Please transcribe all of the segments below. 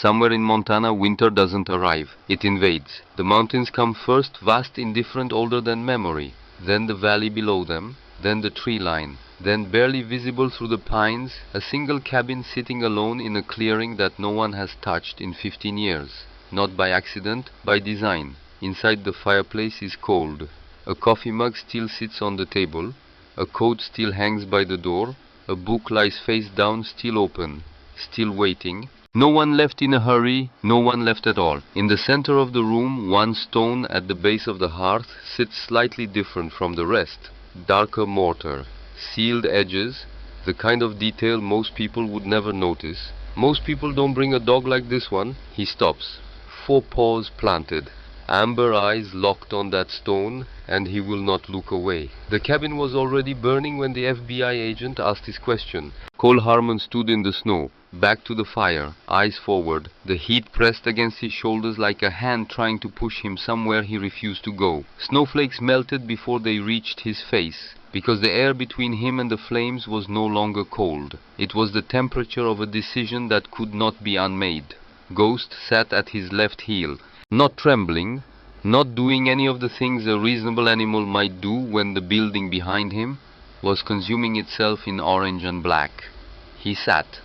Somewhere in Montana, winter doesn't arrive. It invades. The mountains come first, vast, indifferent, older than memory. Then the valley below them. Then the tree line. Then barely visible through the pines, a single cabin sitting alone in a clearing that no one has touched in 15 years. Not by accident, by design. Inside the fireplace is cold. A coffee mug still sits on the table. A coat still hangs by the door. A book lies face down, still open. Still waiting. No one left in a hurry, no one left at all. In the center of the room, one stone at the base of the hearth sits slightly different from the rest. Darker mortar, sealed edges, the kind of detail most people would never notice. Most people don't bring a dog like this one. He stops. 4 paws planted. Amber eyes locked on that stone, and he will not look away. The cabin was already burning when the FBI agent asked his question. Cole Harmon stood in the snow, back to the fire, eyes forward, the heat pressed against his shoulders like a hand trying to push him somewhere he refused to go. Snowflakes melted before they reached his face, because the air between him and the flames was no longer cold. It was the temperature of a decision that could not be unmade. Ghost sat at his left heel, not trembling, not doing any of the things a reasonable animal might do when the building behind him was consuming itself in orange and black. He sat,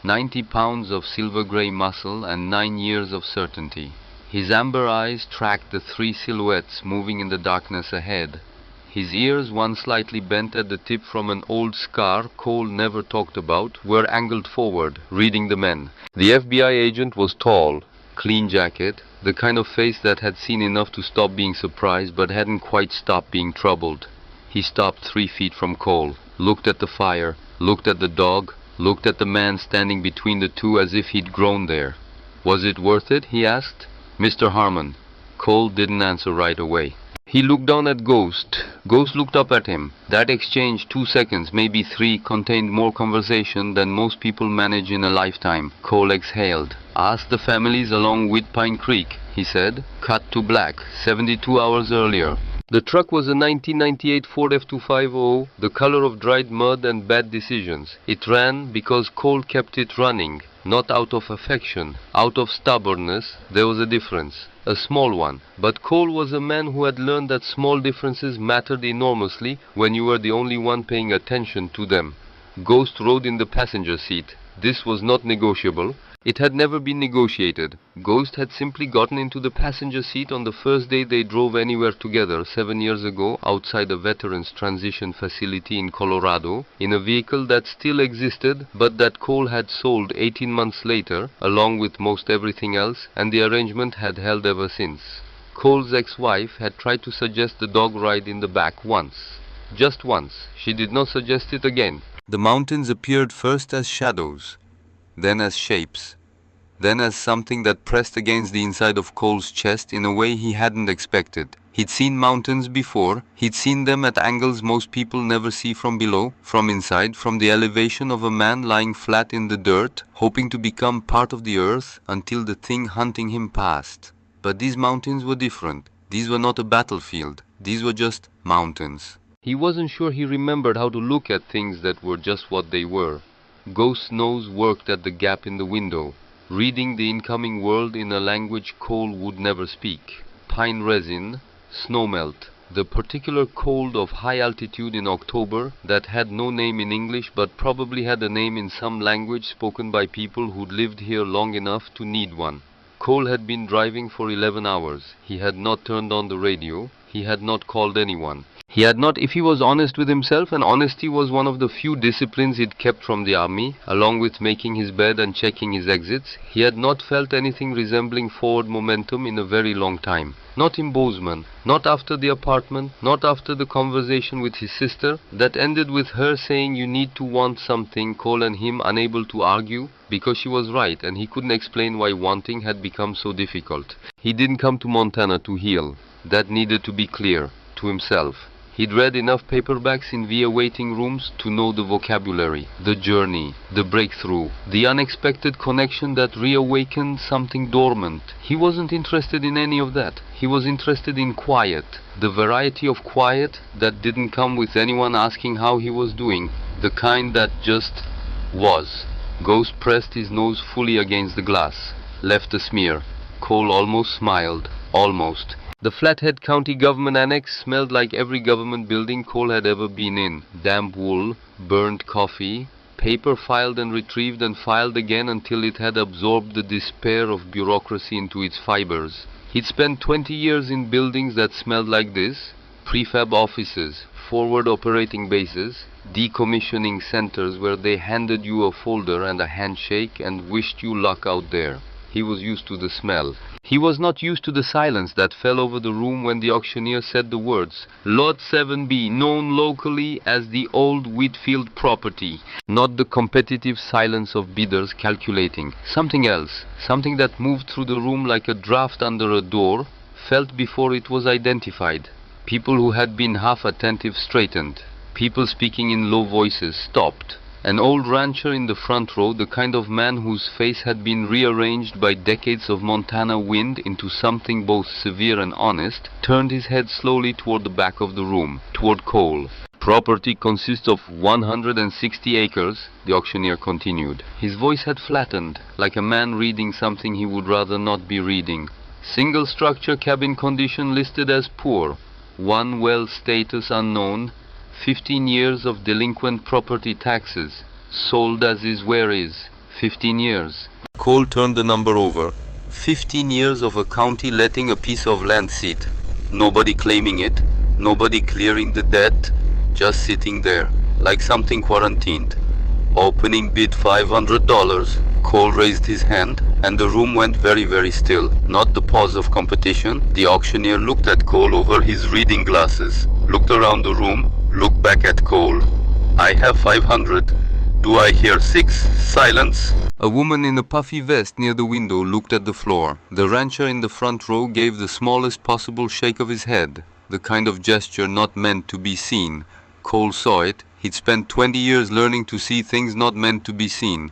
90 pounds of silver-gray muscle and 9 years of certainty. His amber eyes tracked the 3 silhouettes moving in the darkness ahead. His ears, one slightly bent at the tip from an old scar Cole never talked about, were angled forward, reading the men. The FBI agent was tall, clean jacket, the kind of face that had seen enough to stop being surprised but hadn't quite stopped being troubled. He stopped 3 feet from Cole, looked at the fire, looked at the dog, looked at the man standing between the two as if he'd grown there. Was it worth it? He asked. Mr. Harmon. Cole didn't answer right away. He looked down at Ghost. Ghost looked up at him. That exchange, 2 seconds, maybe 3, contained more conversation than most people manage in a lifetime. Cole exhaled. Ask the families along Whitpine Creek, he said. Cut to black, 72 hours earlier. The truck was a 1998 Ford F250, the color of dried mud and bad decisions. It ran because Cole kept it running, not out of affection, out of stubbornness. There was a difference, a small one. But Cole was a man who had learned that small differences mattered enormously when you were the only one paying attention to them. Ghost rode in the passenger seat. This was not negotiable. It had never been negotiated. Ghost had simply gotten into the passenger seat on the first day they drove anywhere together 7 years ago outside a veterans transition facility in Colorado in a vehicle that still existed but that Cole had sold 18 months later along with most everything else, and the arrangement had held ever since. Cole's ex-wife had tried to suggest the dog ride in the back once. Just once. She did not suggest it again. The mountains appeared first as shadows, then as shapes, then as something that pressed against the inside of Cole's chest in a way he hadn't expected. He'd seen mountains before. He'd seen them at angles most people never see from below, from inside, from the elevation of a man lying flat in the dirt, hoping to become part of the earth until the thing hunting him passed. But these mountains were different. These were not a battlefield. These were just mountains. He wasn't sure he remembered how to look at things that were just what they were. Ghost's nose worked at the gap in the window, reading the incoming world in a language Cole would never speak. Pine resin, snowmelt, the particular cold of high altitude in October that had no name in English but probably had a name in some language spoken by people who'd lived here long enough to need one. Cole had been driving for 11 hours. He had not turned on the radio. He had not called anyone. He had not, if he was honest with himself, and honesty was one of the few disciplines he'd kept from the army, along with making his bed and checking his exits, he had not felt anything resembling forward momentum in a very long time. Not in Bozeman, not after the apartment, not after the conversation with his sister, that ended with her saying you need to want something, Cole and him unable to argue, because she was right and he couldn't explain why wanting had become so difficult. He didn't come to Montana to heal. That needed to be clear, to himself. He'd read enough paperbacks in VA waiting rooms to know the vocabulary, the journey, the breakthrough, the unexpected connection that reawakened something dormant. He wasn't interested in any of that. He was interested in quiet, the variety of quiet that didn't come with anyone asking how he was doing, the kind that just was. Ghost pressed his nose fully against the glass. left a smear. Cole almost smiled. Almost. The Flathead County Government Annex smelled like every government building Cole had ever been in. Damp wool, burnt coffee, paper filed and retrieved and filed again until it had absorbed the despair of bureaucracy into its fibers. He'd spent 20 years in buildings that smelled like this: prefab offices, forward operating bases, decommissioning centers where they handed you a folder and a handshake and wished you luck out there. He was used to the smell. He was not used to the silence that fell over the room when the auctioneer said the words, "Lot 7B, known locally as the old Whitfield property." Not the competitive silence of bidders calculating. Something else. Something that moved through the room like a draft under a door, felt before it was identified. People who had been half attentive straightened. People speaking in low voices stopped. An old rancher in the front row, the kind of man whose face had been rearranged by decades of Montana wind into something both severe and honest, turned his head slowly toward the back of the room, toward Cole. "Property consists of 160 acres, the auctioneer continued. His voice had flattened, like a man reading something he would rather not be reading. "Single structure cabin condition listed as poor. One well status unknown. 15 years of delinquent property taxes. Sold as is where is. 15 years. Cole turned the number over. 15 years of a county letting a piece of land sit. Nobody claiming it. Nobody clearing the debt. Just sitting there, like something quarantined. Opening bid $500. Cole raised his hand, and the room went very, very still. Not the pause of competition. The auctioneer looked at Cole over his reading glasses, looked around the room, looked back at Cole. "I have 500. Do I hear 6? Silence." A woman in a puffy vest near the window looked at the floor. The rancher in the front row gave the smallest possible shake of his head, the kind of gesture not meant to be seen. Cole saw it. He'd spent 20 years learning to see things not meant to be seen.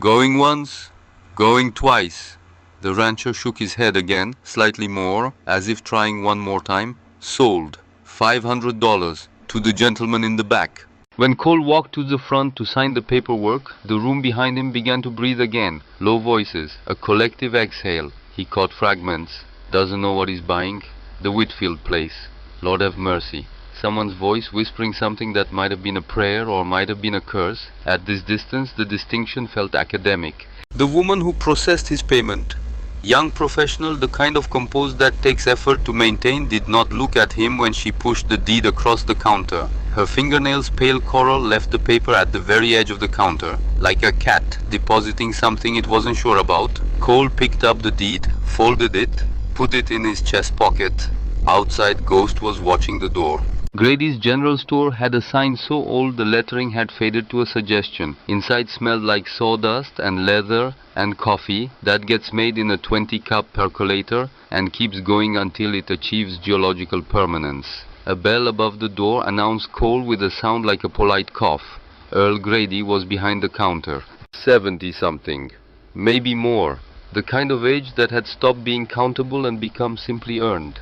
"Going once? Going twice?" The rancher shook his head again, slightly more, as if trying one more time. "Sold. $500. To the gentleman in the back." When Cole walked to the front to sign the paperwork, the room behind him began to breathe again. Low voices, a collective exhale. He caught fragments. "Doesn't know what he's buying. The Whitfield place. Lord have mercy." Someone's voice whispering something that might have been a prayer or might have been a curse. At this distance, the distinction felt academic. The woman who processed his payment. Young professional, the kind of composed that takes effort to maintain, did not look at him when she pushed the deed across the counter. Her fingernails pale coral left the paper at the very edge of the counter. Like a cat depositing something it wasn't sure about, Cole picked up the deed, folded it, put it in his chest pocket. Outside, Ghost was watching the door. Grady's General Store had a sign so old the lettering had faded to a suggestion. Inside smelled like sawdust and leather and coffee that gets made in a 20-cup percolator and keeps going until it achieves geological permanence. A bell above the door announced Cole with a sound like a polite cough. Earl Grady was behind the counter. 70-something. Maybe more. The kind of age that had stopped being countable and become simply earned.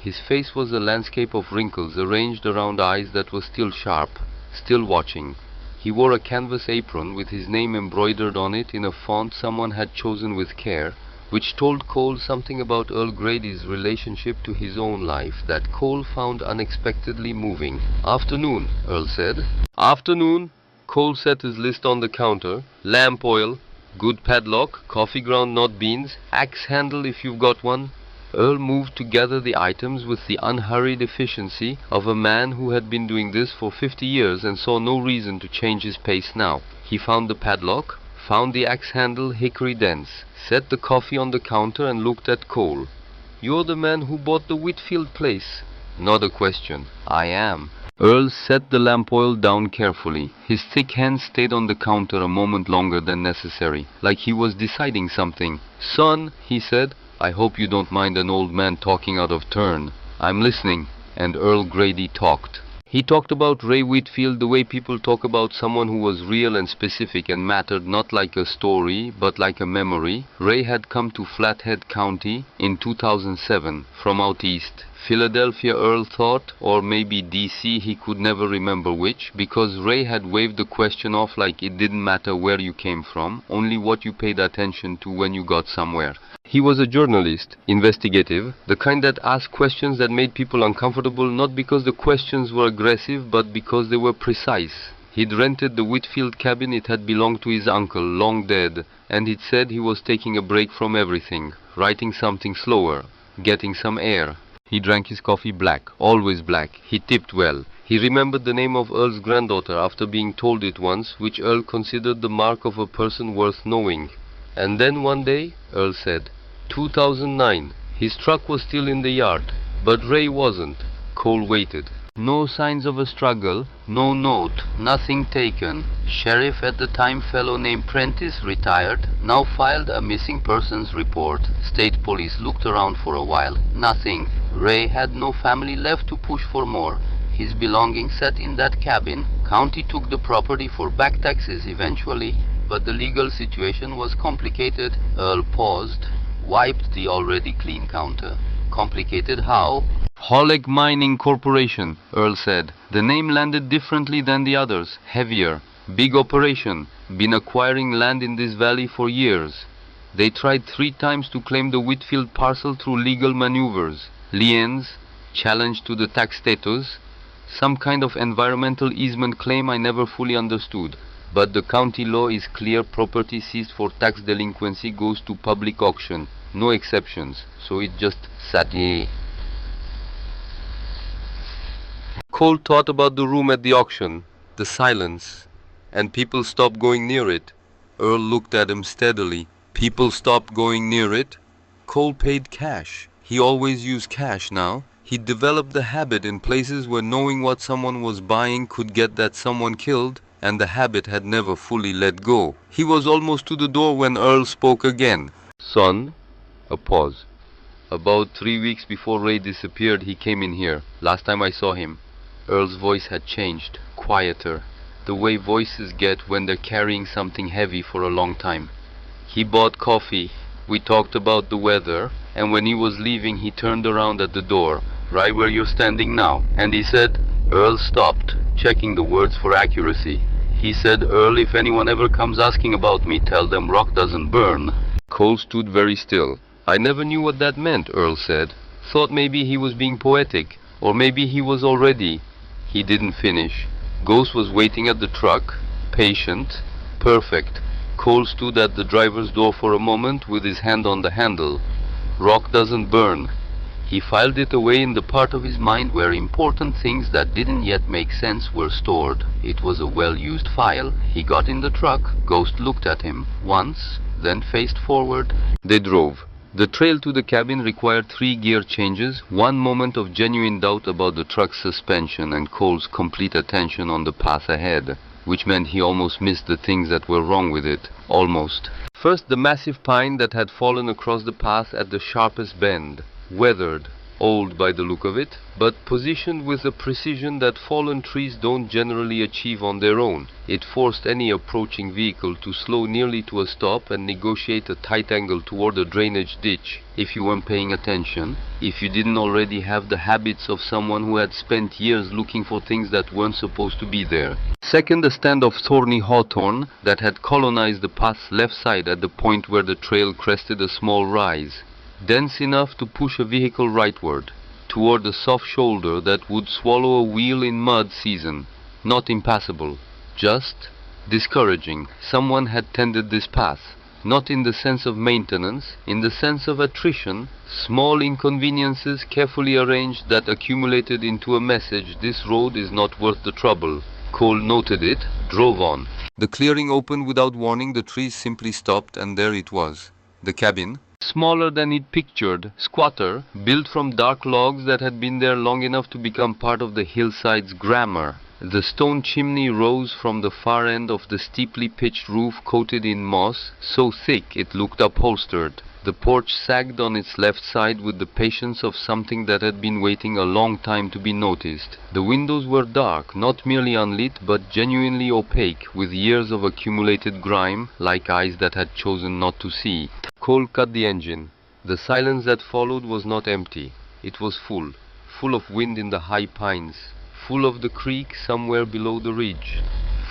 His face was a landscape of wrinkles arranged around eyes that were still sharp, still watching. He wore a canvas apron with his name embroidered on it in a font someone had chosen with care, which told Cole something about Earl Grady's relationship to his own life that Cole found unexpectedly moving. "Afternoon," Earl said. "Afternoon." Cole set his list on the counter. "Lamp oil, good padlock, coffee ground not beans, axe handle if you've got one." Earl moved to gather the items with the unhurried efficiency of a man who had been doing this for 50 years and saw no reason to change his pace now. He found the padlock, found the axe handle hickory dense, set the coffee on the counter and looked at Cole. "You're the man who bought the Whitfield place?" "Not a question. I am." Earl set the lamp oil down carefully. His thick hand stayed on the counter a moment longer than necessary, like he was deciding something. "Son," he said, "I hope you don't mind an old man talking out of turn." "I'm listening." And Earl Grady talked. He talked about Ray Whitfield the way people talk about someone who was real and specific and mattered not like a story, but like a memory. Ray had come to Flathead County in 2007 from out east, Philadelphia, Earl thought, or maybe DC, he could never remember which, because Ray had waved the question off like it didn't matter where you came from, only what you paid attention to when you got somewhere. He was a journalist, investigative, the kind that asked questions that made people uncomfortable, not because the questions were aggressive, but because they were precise. He'd rented the Whitfield cabin. It had belonged to his uncle, long dead, and he'd said he was taking a break from everything, writing something slower, getting some air. He drank his coffee black, always black. He tipped well. He remembered the name of Earl's granddaughter after being told it once, which Earl considered the mark of a person worth knowing. And then one day, Earl said, 2009. His truck was still in the yard, but Ray wasn't. Cole waited. No signs of a struggle, no note, nothing taken. Sheriff at the time, fellow named Prentice, retired, now filed a missing persons report. State police looked around for a while. Nothing. Ray had no family left to push for more. His belongings sat in that cabin. County took the property for back taxes eventually, but the legal situation was complicated. Earl paused, wiped the already clean counter. Complicated how? Holleg Mining Corporation, Earl said. The name landed differently than the others, heavier. Big operation. Been acquiring land in this valley for years. They tried 3 times to claim the Whitfield parcel through legal maneuvers. Liens, challenge to the tax status, some kind of environmental easement claim I never fully understood. But the county law is clear: property seized for tax delinquency goes to public auction. No exceptions. So it just sat here. Cole thought about the room at the auction, the silence, and people stopped going near it. Earl looked at him steadily. People stopped going near it. Cole paid cash. He always used cash now. He developed the habit in places where knowing what someone was buying could get that someone killed, and the habit had never fully let go. He was almost to the door when Earl spoke again. Son, a pause. About 3 weeks before Ray disappeared, he came in here. Last time I saw him. Earl's voice had changed, quieter, the way voices get when they're carrying something heavy for a long time. He bought coffee. We talked about the weather, and when he was leaving, he turned around at the door, right where you're standing now, and he said, Earl stopped, checking the words for accuracy. He said, Earl, if anyone ever comes asking about me, tell them rock doesn't burn. Cole stood very still. I never knew what that meant, Earl said. Thought maybe he was being poetic, or maybe he was already. He didn't finish. Ghost was waiting at the truck, patient, perfect. Cole stood at the driver's door for a moment with his hand on the handle. Rock doesn't burn. He filed it away in the part of his mind where important things that didn't yet make sense were stored. It was a well-used file. He got in the truck. Ghost looked at him once, then faced forward. They drove. The trail to the cabin required 3 gear changes, 1 moment of genuine doubt about the truck's suspension, and Cole's complete attention on the path ahead, which meant he almost missed the things that were wrong with it. Almost. First, the massive pine that had fallen across the path at the sharpest bend. Weathered, old by the look of it, but positioned with a precision that fallen trees don't generally achieve on their own. It forced any approaching vehicle to slow nearly to a stop and negotiate a tight angle toward a drainage ditch. If you weren't paying attention, if you didn't already have the habits of someone who had spent years looking for things that weren't supposed to be there. Second, a stand of thorny hawthorn that had colonized the path's left side at the point where the trail crested a small rise, dense enough to push a vehicle rightward, toward a soft shoulder that would swallow a wheel in mud season. Not impassable, just discouraging. Someone had tended this path, not in the sense of maintenance, in the sense of attrition, small inconveniences carefully arranged that accumulated into a message: this road is not worth the trouble. Cole noted it, drove on. The clearing opened without warning. The trees simply stopped, and there it was. The cabin, smaller than he'd pictured, squatter, built from dark logs that had been there long enough to become part of the hillside's grammar. The stone chimney rose from the far end of the steeply pitched roof, coated in moss, so thick it looked upholstered. The porch sagged on its left side with the patience of something that had been waiting a long time to be noticed. The windows were dark, not merely unlit, but genuinely opaque, with years of accumulated grime, like eyes that had chosen not to see. Cole cut the engine. The silence that followed was not empty. It was full. full of wind in the high pines, full of the creek somewhere below the ridge,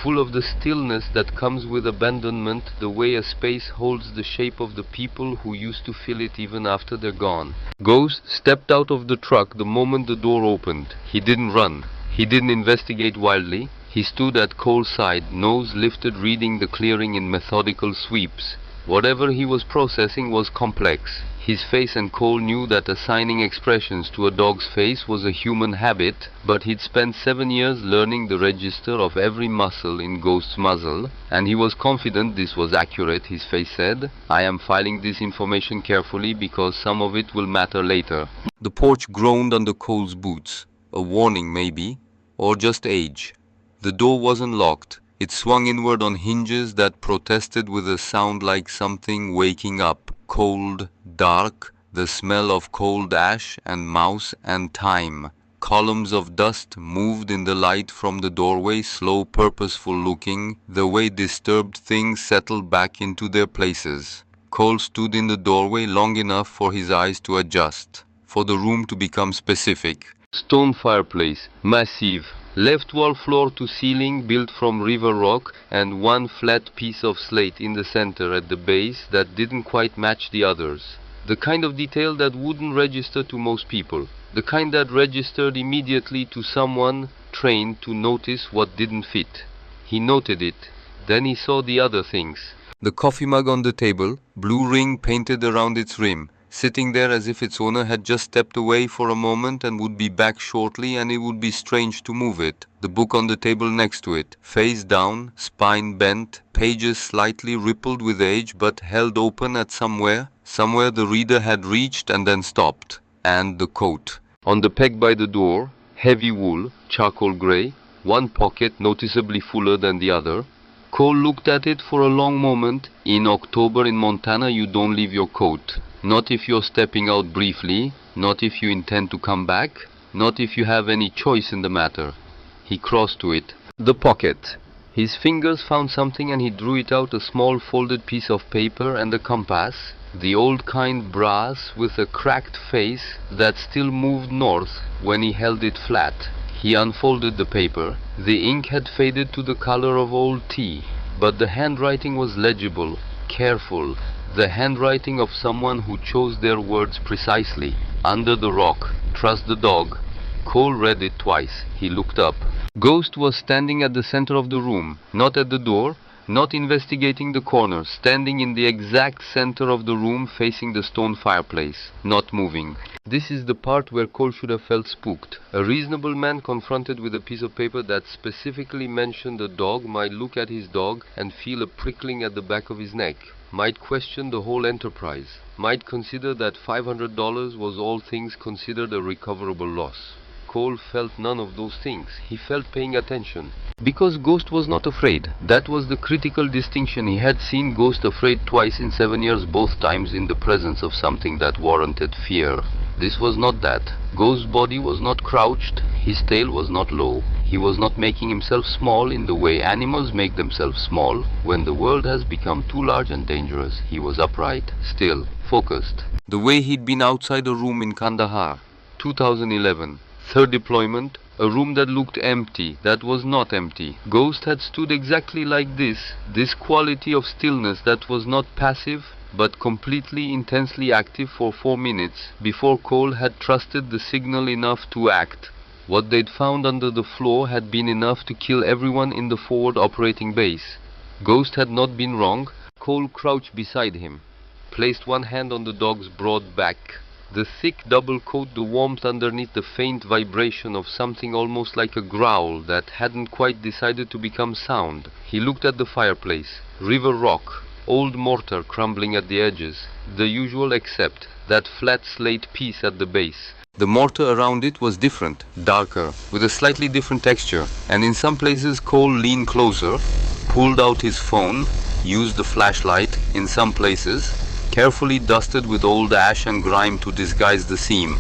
full of the stillness that comes with abandonment, the way a space holds the shape of the people who used to fill it even after they're gone. Ghost stepped out of the truck the moment the door opened. He didn't run. He didn't investigate wildly. He stood at Cole's side, nose lifted, reading the clearing in methodical sweeps. Whatever he was processing was complex. His face, and Cole knew that assigning expressions to a dog's face was a human habit, but he'd spent 7 years learning the register of every muscle in Ghost's muzzle, and he was confident this was accurate. His face said, "I am filing this information carefully because some of it will matter later." The porch groaned under Cole's boots. A warning, maybe, or just age. The door wasn't locked. It swung inward on hinges that protested with a sound like something waking up. Cold, dark, the smell of cold ash and mouse and thyme. Columns of dust moved in the light from the doorway, slow, purposeful looking, the way disturbed things settled back into their places. Cole stood in the doorway long enough for his eyes to adjust, for the room to become specific. Stone fireplace, massive, left wall floor to ceiling, built from river rock, and one flat piece of slate in the center at the base that didn't quite match the others. The kind of detail that wouldn't register to most people. The kind that registered immediately to someone trained to notice what didn't fit. He noted it. Then he saw the other things. The coffee mug on the table, blue ring painted around its rim, sitting there as if its owner had just stepped away for a moment and would be back shortly, and it would be strange to move it. The book on the table next to it, face down, spine bent, pages slightly rippled with age but held open at somewhere the reader had reached and then stopped. And the coat. On the peg by the door, heavy wool, charcoal gray, one pocket noticeably fuller than the other. Cole looked at it for a long moment. In October in Montana you don't leave your coat. Not if you're stepping out briefly, not if you intend to come back, not if you have any choice in the matter. He crossed to it. The pocket. His fingers found something and he drew it out, a small folded piece of paper and a compass, the old kind brass with a cracked face that still moved north when he held it flat. He unfolded the paper. The ink had faded to the color of old tea, but the handwriting was legible, careful. The handwriting of someone who chose their words precisely. Under the rock. Trust the dog. Cole read it twice. He looked up. Ghost was standing at the center of the room, not at the door, not investigating the corner, standing in the exact center of the room facing the stone fireplace, not moving. This is the part where Cole should have felt spooked. A reasonable man confronted with a piece of paper that specifically mentioned a dog might look at his dog and feel a prickling at the back of his neck, might question the whole enterprise, might consider that $500 was all things considered a recoverable loss. Cole felt none of those things. He felt paying attention. Because Ghost was not afraid. That was the critical distinction. He had seen Ghost afraid twice in 7 years, both times in the presence of something that warranted fear. This was not that. Ghost's body was not crouched. His tail was not low. He was not making himself small in the way animals make themselves small when the world has become too large and dangerous. He was upright, still, focused. The way he'd been outside a room in Kandahar. 2011. Third deployment, a room that looked empty, that was not empty. Ghost had stood exactly like this quality of stillness that was not passive but completely intensely active for 4 minutes before Cole had trusted the signal enough to act. What they'd found under the floor had been enough to kill everyone in the forward operating base. Ghost had not been wrong. Cole crouched beside him, placed one hand on the dog's broad back. The thick double coat, the warmth underneath, the faint vibration of something almost like a growl that hadn't quite decided to become sound. He looked at the fireplace. River rock, old mortar crumbling at the edges. The usual except that flat slate piece at the base. The mortar around it was different, darker, with a slightly different texture, and in some places Cole leaned closer, pulled out his phone, used the flashlight. In some places carefully dusted with old ash and grime to disguise the seam.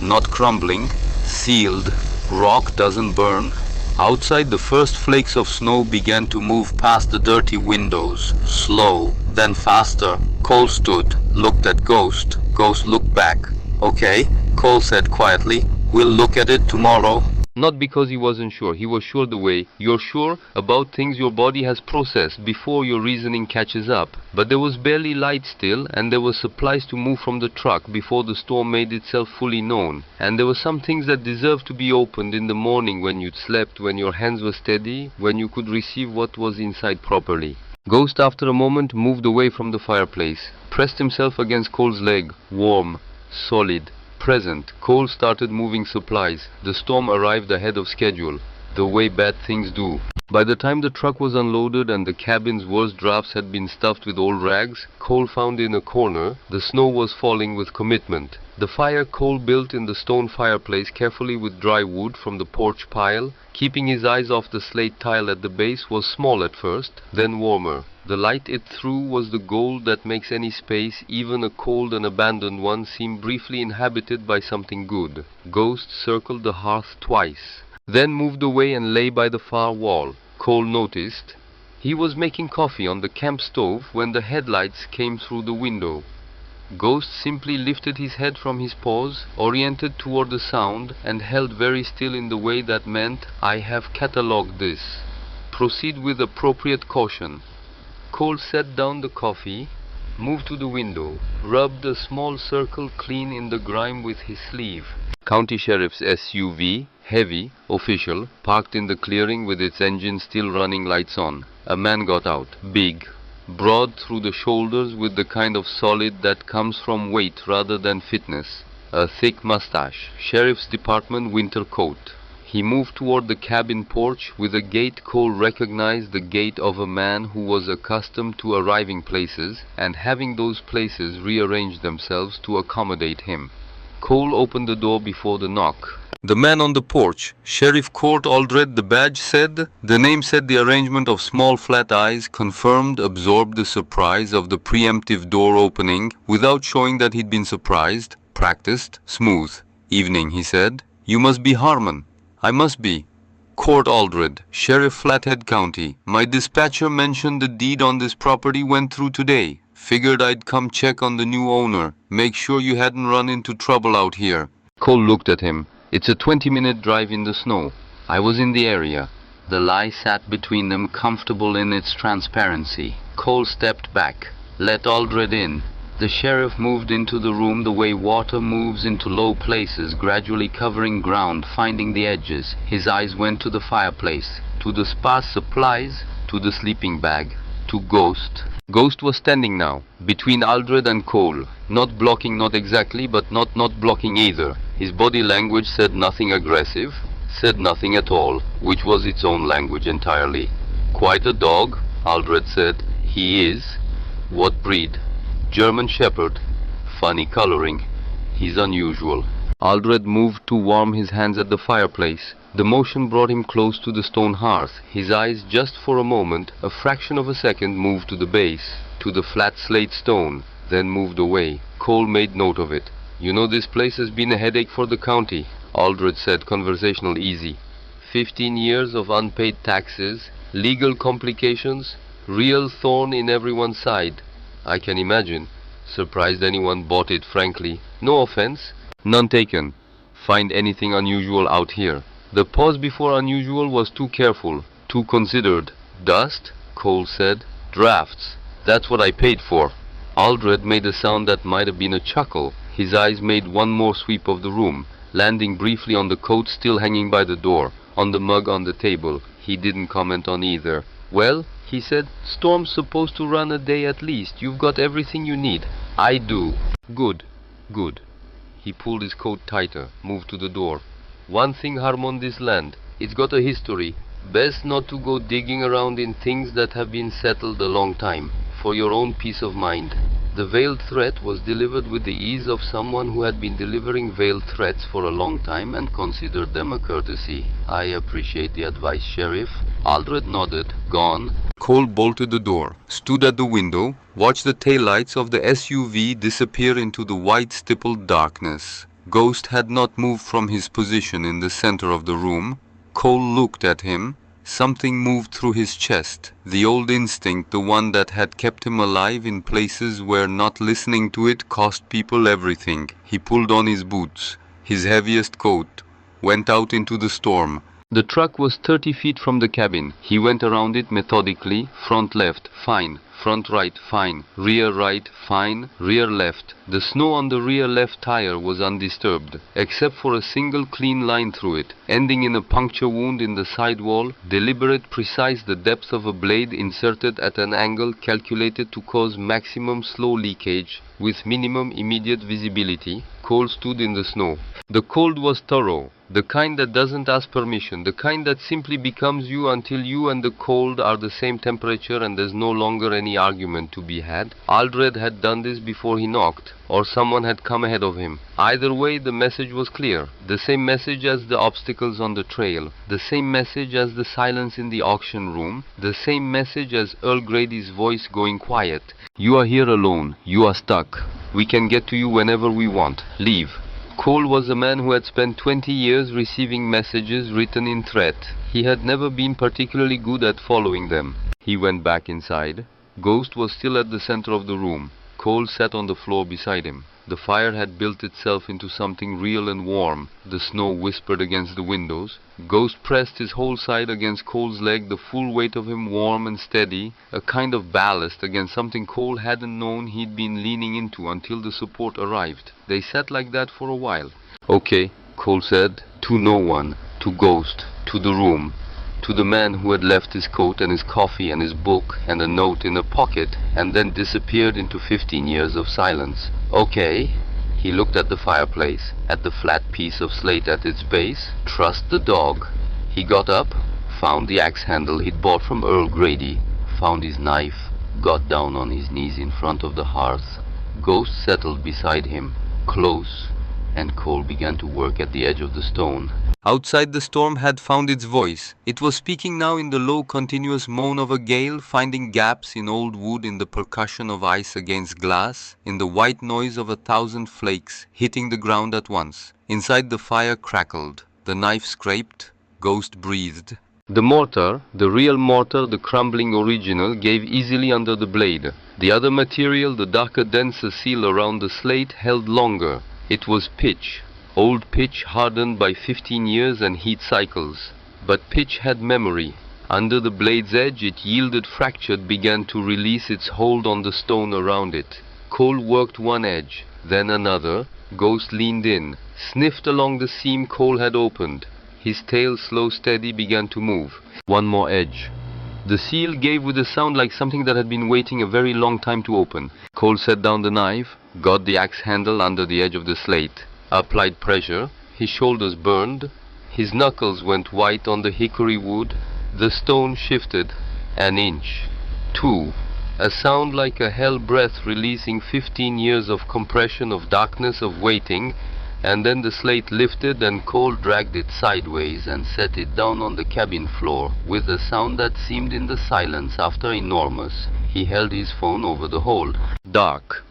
Not crumbling, sealed. Rock doesn't burn. Outside, the first flakes of snow began to move past the dirty windows. Slow, then faster. Cole stood, looked at Ghost. Ghost looked back. "Okay," Cole said quietly. We'll look at it tomorrow. Not because he wasn't sure. He was sure the way you're sure about things your body has processed before your reasoning catches up. But there was barely light still, and there were supplies to move from the truck before the storm made itself fully known. And there were some things that deserved to be opened in the morning when you'd slept, when your hands were steady, when you could receive what was inside properly. Ghost, after a moment, moved away from the fireplace, pressed himself against Cole's leg, warm, solid, present. Cole started moving supplies. The storm arrived ahead of schedule, the way bad things do. By the time the truck was unloaded and the cabin's worst drafts had been stuffed with old rags, Cole found in a corner. The snow was falling with commitment. The fire Cole built in the stone fireplace carefully with dry wood from the porch pile, keeping his eyes off the slate tile at the base, was small at first, then warmer. The light it threw was the gold that makes any space, even a cold and abandoned one, seem briefly inhabited by something good. Ghost circled the hearth twice, then moved away and lay by the far wall. Cole noticed he was making coffee on the camp stove when the headlights came through the window. Ghost simply lifted his head from his paws, oriented toward the sound, and held very still in the way that meant, "I have catalogued this. Proceed with appropriate caution." Cole set down the coffee, moved to the window, rubbed a small circle clean in the grime with his sleeve. County Sheriff's SUV, heavy, official, parked in the clearing with its engine still running, lights on. A man got out, big, broad through the shoulders, with the kind of solid that comes from weight rather than fitness. A thick mustache, Sheriff's Department winter coat. He moved toward the cabin porch with a gait Cole recognized, the gait of a man who was accustomed to arriving places and having those places rearrange themselves to accommodate him. Cole opened the door before the knock. The man on the porch, Sheriff Court Aldred, the badge said. The name said. The arrangement of small flat eyes confirmed, absorbed the surprise of the preemptive door opening without showing that he'd been surprised. Practiced, smooth. "Evening," he said. "You must be Harmon." "I must be. Court Aldred, Sheriff, Flathead County. My dispatcher mentioned the deed on this property went through today. Figured I'd come check on the new owner. Make sure you hadn't run into trouble out here." Cole looked at him. "It's a 20-minute drive in the snow. I was in the area." The lie sat between them, comfortable in its transparency. Cole stepped back. Let Aldred in. The sheriff moved into the room the way water moves into low places, gradually covering ground, finding the edges. His eyes went to the fireplace, to the sparse supplies, to the sleeping bag, to Ghost. Ghost was standing now, between Aldred and Cole, not blocking, not exactly, but not blocking either. His body language said nothing aggressive, said nothing at all, which was its own language entirely. "Quite a dog," Aldred said. "He is." "What breed?" "German Shepherd." "Funny coloring." "He's unusual." Aldred moved to warm his hands at the fireplace. The motion brought him close to the stone hearth. His eyes, just for a moment, a fraction of a second, moved to the base, to the flat slate stone, then moved away. Cole made note of it. "You know, this place has been a headache for the county," Aldred said, conversational, easy. 15 years of unpaid taxes, legal complications, real thorn in everyone's side. "I can imagine. Surprised anyone bought it, frankly. No offense." "None taken. Find anything unusual out here?" The pause before unusual was too careful, too considered. "Dust?" Cole said. "Drafts. That's what I paid for." Aldred made a sound that might have been a chuckle. His eyes made one more sweep of the room, landing briefly on the coat still hanging by the door, on the mug on the table. He didn't comment on either. "Well," he said, "storm's supposed to run a day at least. You've got everything you need." "I do." "Good, good." He pulled his coat tighter, moved to the door. "One thing, Harmon, this land, it's got a history. Best not to go digging around in things that have been settled a long time, for your own peace of mind." The veiled threat was delivered with the ease of someone who had been delivering veiled threats for a long time and considered them a courtesy. "I appreciate the advice, Sheriff." Aldred nodded. "Gone." Cole bolted the door, stood at the window, watched the taillights of the SUV disappear into the white stippled darkness. Ghost had not moved from his position in the center of the room. Cole looked at him. Something moved through his chest, the old instinct, the one that had kept him alive in places where not listening to it cost people everything. He pulled on his boots. his heaviest coat, went out into the storm. The truck was 30 feet from the cabin. He went around it methodically. Front left, fine. Front right, fine. Rear right, fine. Rear left. The snow on the rear left tire was undisturbed, except for a single clean line through it, ending in a puncture wound in the sidewall, deliberate, precise, the depth of a blade inserted at an angle calculated to cause maximum slow leakage with minimum immediate visibility. Cole stood in the snow. The cold was thorough, the kind that doesn't ask permission, the kind that simply becomes you until you and the cold are the same temperature and there's no longer any argument to be had. Aldred had done this before he knocked, or someone had come ahead of him. Either way, the message was clear. The same message as the obstacles on the trail, the same message as the silence in the auction room, the same message as Earl Grady's voice going quiet. You are here alone. You are stuck. We can get to you whenever we want. Leave. Cole was a man who had spent 20 years receiving messages written in threat. He had never been particularly good at following them. He went back inside. Ghost was still at the center of the room. Cole sat on the floor beside him. The fire had built itself into something real and warm. The snow whispered against the windows. Ghost pressed his whole side against Cole's leg, the full weight of him warm and steady, a kind of ballast against something Cole hadn't known he'd been leaning into until the support arrived. They sat like that for a while. "Okay," Cole said, to no one, to Ghost, to the room, to the man who had left his coat and his coffee and his book and a note in a pocket and then disappeared into 15 years of silence. "Okay." He looked at the fireplace, at the flat piece of slate at its base. "Trust the dog." He got up, found the axe handle he'd bought from Earl Grady, found his knife, got down on his knees in front of the hearth. Ghost settled beside him, close, and Cole began to work at the edge of the stone. Outside, the storm had found its voice. It was speaking now in the low, continuous moan of a gale, finding gaps in old wood, in the percussion of ice against glass, in the white noise of 1,000 flakes hitting the ground at once. Inside, the fire crackled. The knife scraped. Ghost breathed. The mortar, the real mortar, the crumbling original, gave easily under the blade. The other material, the darker, denser seal around the slate, held longer. It was pitch. Old pitch hardened by 15 years and heat cycles. But pitch had memory. Under the blade's edge it yielded, fractured, began to release its hold on the stone around it. Cole worked one edge, then another. Ghost leaned in, sniffed along the seam Cole had opened. His tail, slow, steady, began to move. One more edge. The seal gave with a sound like something that had been waiting a very long time to open. Cole set down the knife, got the axe handle under the edge of the slate. Applied pressure. His shoulders burned. His knuckles went white on the hickory wood. The stone shifted. An inch. 2. A sound like a hell breath releasing 15 years of compression, of darkness, of waiting. And then the slate lifted and Cole dragged it sideways and set it down on the cabin floor with a sound that seemed in the silence after enormous. He held his phone over the hole. Dark.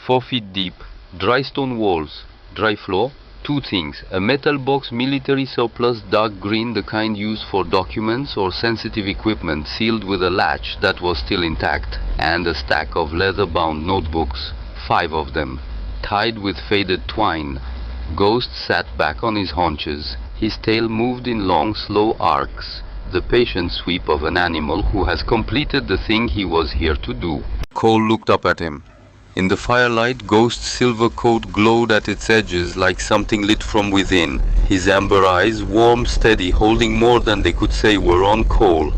4 feet deep. Dry stone walls. Dry floor. 2 things. A metal box, military surplus, dark green, the kind used for documents or sensitive equipment, sealed with a latch that was still intact. And a stack of leather-bound notebooks. 5 of them. Tied with faded twine. Ghost sat back on his haunches. His tail moved in long, slow arcs. The patient sweep of an animal who has completed the thing he was here to do. Cole looked up at him. In the firelight, Ghost's silver coat glowed at its edges like something lit from within. His amber eyes, warm, steady, holding more than they could say, were on Cole.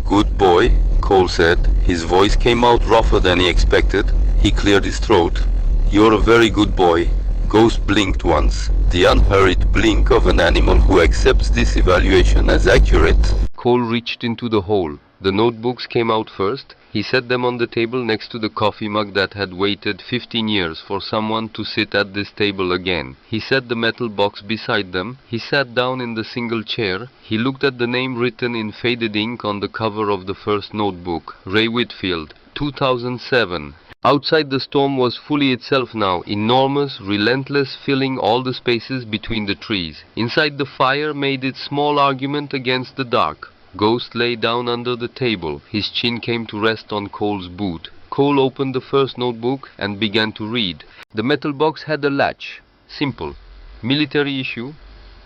"Good boy," Cole said. His voice came out rougher than he expected. He cleared his throat. "You're a very good boy." Ghost blinked once, the unhurried blink of an animal who accepts this evaluation as accurate. Cole reached into the hole. The notebooks came out first. He set them on the table next to the coffee mug that had waited 15 years for someone to sit at this table again. He set the metal box beside them. He sat down in the single chair. He looked at the name written in faded ink on the cover of the first notebook. Ray Whitfield, 2007. Outside, the storm was fully itself now, enormous, relentless, filling all the spaces between the trees. Inside, the fire made its small argument against the dark. Ghost lay down under the table. His chin came to rest on Cole's boot. Cole opened the first notebook and began to read. The metal box had a latch. Simple. Military issue,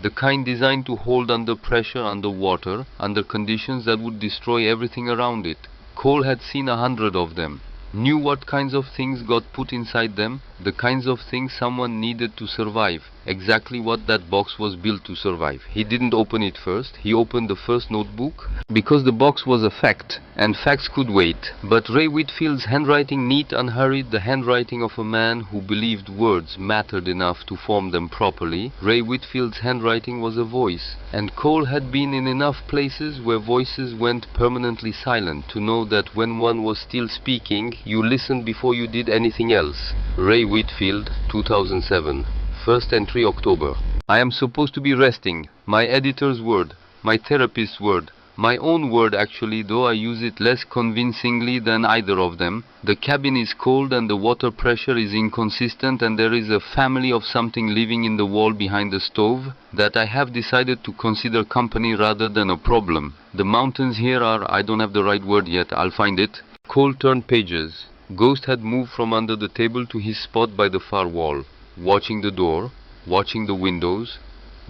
the kind designed to hold under pressure underwater, under conditions that would destroy everything around it. Cole had seen 100 of them, knew what kinds of things got put inside them, the kinds of things someone needed to survive, exactly what that box was built to survive. He didn't open it first, he opened the first notebook, because the box was a fact, and facts could wait. But Ray Whitfield's handwriting, neat, unhurried, the handwriting of a man who believed words mattered enough to form them properly. Ray Whitfield's handwriting was a voice, and Cole had been in enough places where voices went permanently silent to know that when one was still speaking, you listened before you did anything else. Ray Whitfield, 2007. First entry, October. I am supposed to be resting. My editor's word. My therapist's word. My own word actually, though I use it less convincingly than either of them. The cabin is cold and the water pressure is inconsistent, and there is a family of something living in the wall behind the stove that I have decided to consider company rather than a problem. The mountains here are, I don't have the right word yet, I'll find it. Cole turned pages. Ghost had moved from under the table to his spot by the far wall, watching the door, watching the windows,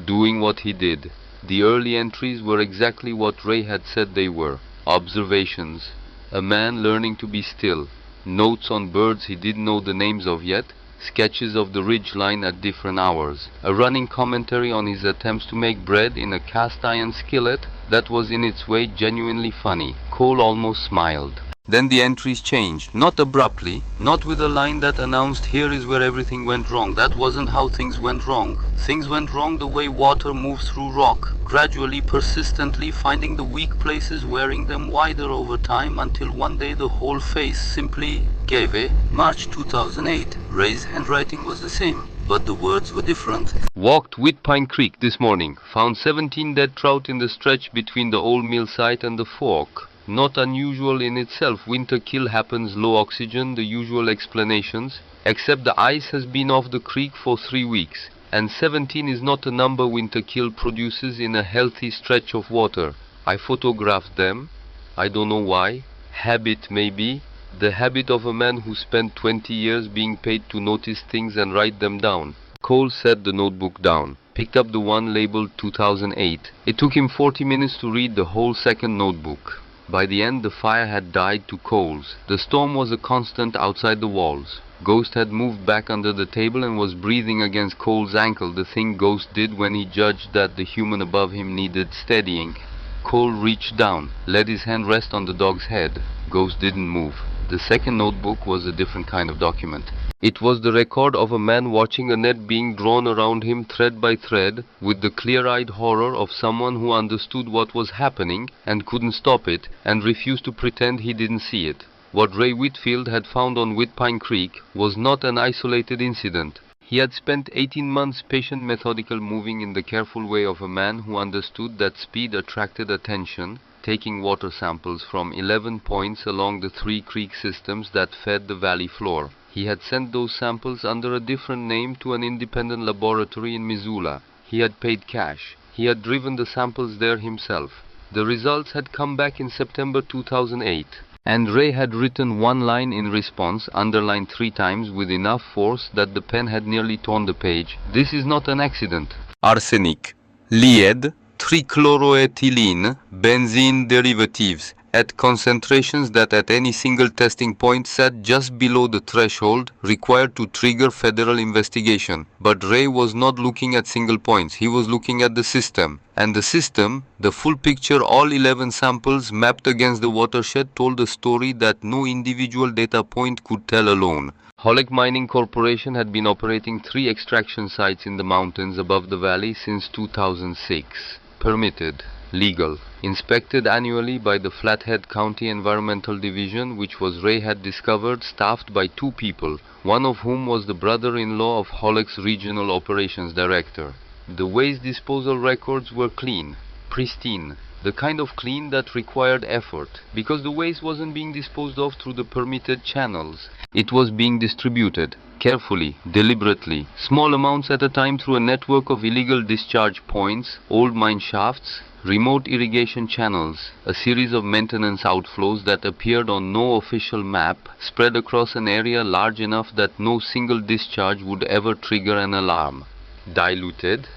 doing what he did. The early entries were exactly what Ray had said they were. Observations. A man learning to be still. Notes on birds he didn't know the names of yet. Sketches of the ridge line at different hours. A running commentary on his attempts to make bread in a cast iron skillet that was in its way genuinely funny. Cole almost smiled. Then the entries changed, not abruptly, not with a line that announced here is where everything went wrong. That wasn't how things went wrong. Things went wrong the way water moves through rock, gradually, persistently, finding the weak places, wearing them wider over time, until one day the whole face simply gave way. March 2008. Ray's handwriting was the same, but the words were different. Walked Whitpine Creek this morning. Found 17 dead trout in the stretch between the old mill site and the fork. Not unusual in itself. Winter kill happens, low oxygen, the usual explanations, except the ice has been off the creek for 3 weeks, and 17 is not a number winter kill produces in a healthy stretch of water. I photographed them. I don't know why. Habit maybe. The habit of a man who spent 20 years being paid to notice things and write them down. Cole set the notebook down. Picked up the one labeled 2008. It took him 40 minutes to read the whole second notebook. By the end, the fire had died to coals. The storm was a constant outside the walls. Ghost had moved back under the table and was breathing against Cole's ankle, the thing Ghost did when he judged that the human above him needed steadying. Cole reached down, let his hand rest on the dog's head. Ghost didn't move. The second notebook was a different kind of document. It was the record of a man watching a net being drawn around him thread by thread, with the clear-eyed horror of someone who understood what was happening and couldn't stop it, and refused to pretend he didn't see it. What Ray Whitfield had found on Whitpine Creek was not an isolated incident. He had spent 18 months patient, methodical, moving in the careful way of a man who understood that speed attracted attention, taking water samples from 11 points along the 3 creek systems that fed the valley floor. He had sent those samples under a different name to an independent laboratory in Missoula. He had paid cash. He had driven the samples there himself. The results had come back in September 2008. And Ray had written one line in response, underlined 3 times with enough force that the pen had nearly torn the page. This is not an accident. Arsenic, lead, trichloroethylene, benzene derivatives, at concentrations that at any single testing point sat just below the threshold required to trigger federal investigation. But Ray was not looking at single points, he was looking at the system. And the system, the full picture, all 11 samples mapped against the watershed, told a story that no individual data point could tell alone. Holek Mining Corporation had been operating 3 extraction sites in the mountains above the valley since 2006. Permitted. Legal. Inspected annually by the Flathead County Environmental Division, which was Ray had discovered, staffed by 2 people, one of whom was the brother-in-law of Holek's Regional Operations Director. The waste disposal records were clean, pristine, the kind of clean that required effort, because the waste wasn't being disposed of through the permitted channels. It was being distributed, carefully, deliberately, small amounts at a time through a network of illegal discharge points, old mine shafts, remote irrigation channels, a series of maintenance outflows that appeared on no official map, spread across an area large enough that no single discharge would ever trigger an alarm. diluted,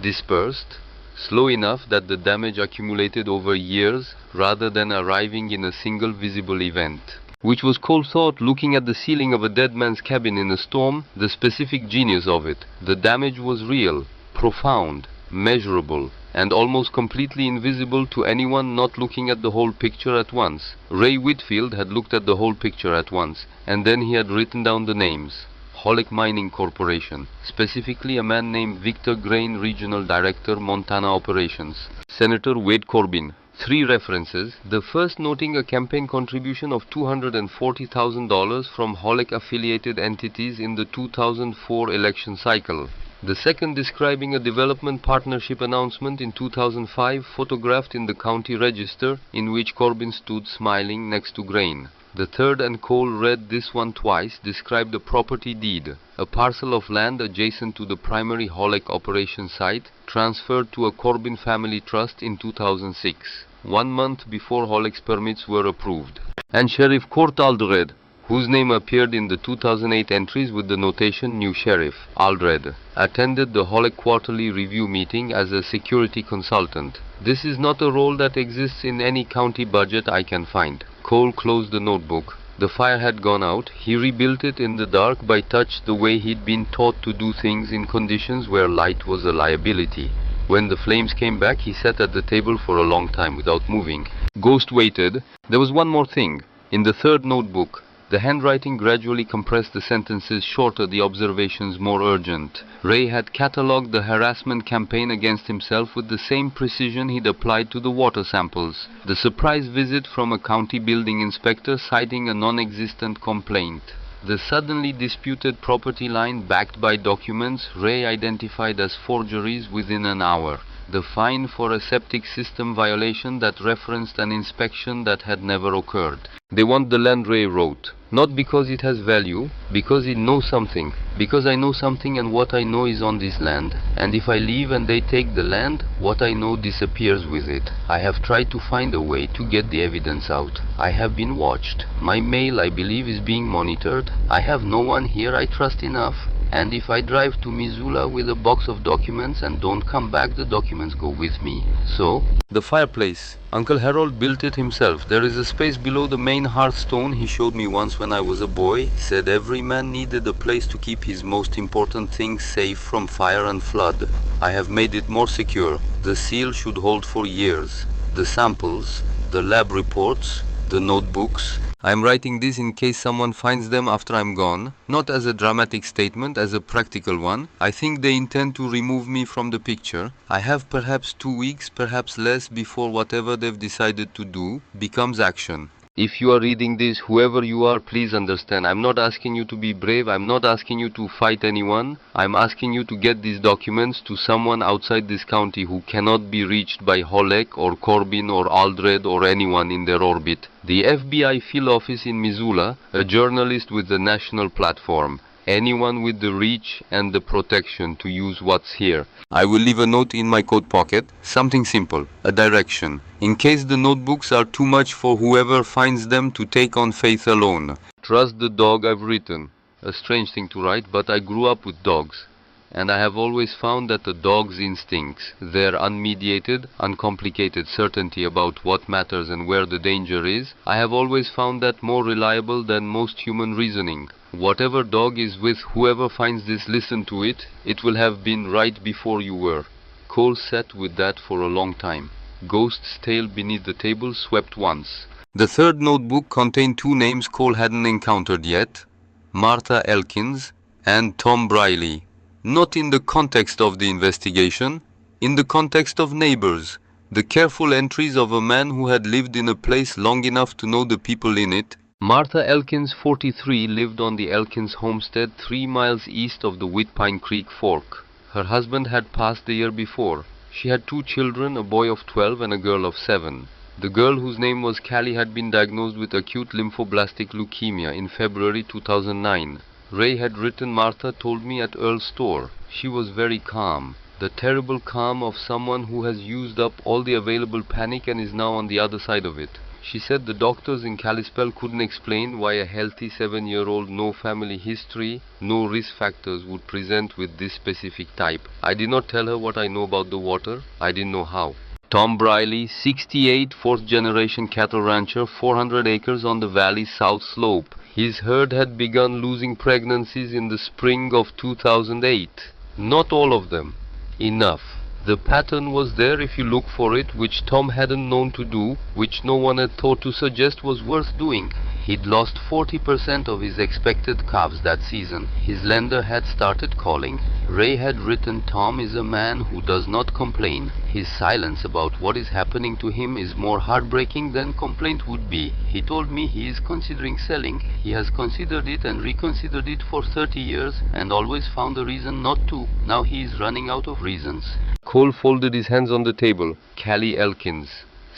dispersed, slow enough that the damage accumulated over years rather than arriving in a single visible event. Which was Cole thought, looking at the ceiling of a dead man's cabin in a storm, the specific genius of it. The damage was real, profound, measurable, and almost completely invisible to anyone not looking at the whole picture at once. Ray Whitfield had looked at the whole picture at once, and then he had written down the names. Hollick Mining Corporation, specifically a man named Victor Grain, Regional Director, Montana Operations. Senator Wade Corbin. 3 references, the first noting a campaign contribution of $240,000 from Hollick-affiliated entities in the 2004 election cycle. The second describing a development partnership announcement in 2005 photographed in the county register in which Corbin stood smiling next to Grain. The third, and Cole read this one twice, described a property deed, a parcel of land adjacent to the primary Hollick operation site, transferred to a Corbin family trust in 2006, 1 month before Hollick's permits were approved. And Sheriff Court Aldred, whose name appeared in the 2008 entries with the notation New Sheriff, Aldred, attended the Hollick quarterly review meeting as a security consultant. This is not a role that exists in any county budget I can find. Cole closed the notebook. The fire had gone out. He rebuilt it in the dark by touch the way he'd been taught to do things in conditions where light was a liability. When the flames came back, he sat at the table for a long time without moving. Ghost waited. There was one more thing. In the third notebook, the handwriting gradually compressed the sentences shorter, the observations more urgent. Ray had catalogued the harassment campaign against himself with the same precision he'd applied to the water samples. The surprise visit from a county building inspector citing a non-existent complaint. The suddenly disputed property line backed by documents Ray identified as forgeries within an hour. The fine for a septic system violation that referenced an inspection that had never occurred. They want the land, Ray wrote. Not because it has value, because it knows something. Because I know something, and what I know is on this land. And if I leave and they take the land, what I know disappears with it. I have tried to find a way to get the evidence out. I have been watched. My mail, I believe, is being monitored. I have no one here I trust enough. And if I drive to Missoula with a box of documents and don't come back, the documents go with me. So, the fireplace. Uncle Harold built it himself. There is a space below the main hearthstone he showed me once when I was a boy. Said every man needed a place to keep his most important things safe from fire and flood. I have made it more secure. The seal should hold for years. The samples, the lab reports, the notebooks. I am writing this in case someone finds them after I'm gone, not as a dramatic statement, as a practical one. I think they intend to remove me from the picture. I have perhaps 2 weeks, perhaps less, before whatever they've decided to do becomes action. If you are reading this, whoever you are, please understand. I'm not asking you to be brave. I'm not asking you to fight anyone. I'm asking you to get these documents to someone outside this county who cannot be reached by Hollick or Corbin or Aldred or anyone in their orbit. The FBI field office in Missoula, a journalist with the national platform. Anyone with the reach and the protection to use what's here. I will leave a note in my coat pocket, something simple, a direction, in case the notebooks are too much for whoever finds them to take on faith alone. Trust the dog I've written. A strange thing to write, but I grew up with dogs. And I have always found that a dog's instincts, their unmediated, uncomplicated certainty about what matters and where the danger is, I have always found that more reliable than most human reasoning. Whatever dog is with whoever finds this, listen to it. It will have been right before you were. Cole sat with that for a long time. Ghost's tail beneath the table swept once. The third notebook contained 2 names Cole hadn't encountered yet, Martha Elkins and Tom Briley. Not in the context of the investigation, in the context of neighbors, the careful entries of a man who had lived in a place long enough to know the people in it. Martha Elkins, 43, lived on the Elkins homestead 3 miles east of the Whitpine Creek Fork. Her husband had passed the year before. She had 2 children, a boy of 12 and a girl of 7. The girl, whose name was Callie, had been diagnosed with acute lymphoblastic leukemia in February 2009. Ray had written, Martha told me, at Earl's store. She was very calm. The terrible calm of someone who has used up all the available panic and is now on the other side of it. She said the doctors in Kalispell couldn't explain why a healthy 7-year-old, no family history, no risk factors would present with this specific type. I did not tell her what I know about the water. I didn't know how. Tom Briley, 68, fourth-generation cattle rancher, 400 acres on the valley's south slope. His herd had begun losing pregnancies in the spring of 2008. Not all of them. Enough. The pattern was there if you look for it, which Tom hadn't known to do, which no one had thought to suggest was worth doing. He'd lost 40% of his expected calves that season. His lender had started calling. Ray had written, "Tom is a man who does not complain. His silence about what is happening to him is more heartbreaking than complaint would be. He told me he is considering selling. He has considered it and reconsidered it for 30 years and always found a reason not to. Now he is running out of reasons." Cole folded his hands on the table. Callie Elkins,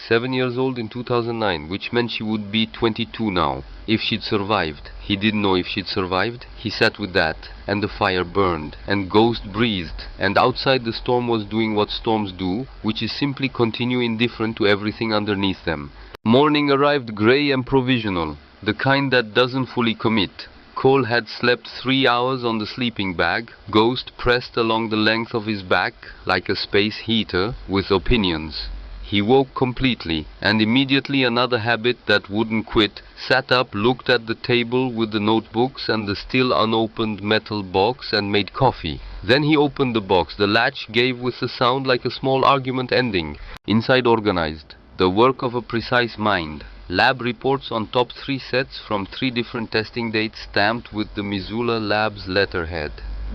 7 years old in 2009, which meant she would be 22 now, if she'd survived. He didn't know if she'd survived. He sat with that, and the fire burned, and Ghost breathed, and outside the storm was doing what storms do, which is simply continue indifferent to everything underneath them. Morning arrived gray and provisional, the kind that doesn't fully commit. Cole had slept 3 hours on the sleeping bag, Ghost pressed along the length of his back like a space heater with opinions. He woke completely, and immediately another habit that wouldn't quit, sat up, looked at the table with the notebooks and the still unopened metal box and made coffee. Then he opened the box. The latch gave with a sound like a small argument ending. Inside organized. The work of a precise mind. Lab reports on top 3 sets from 3 different testing dates stamped with the Missoula Labs letterhead.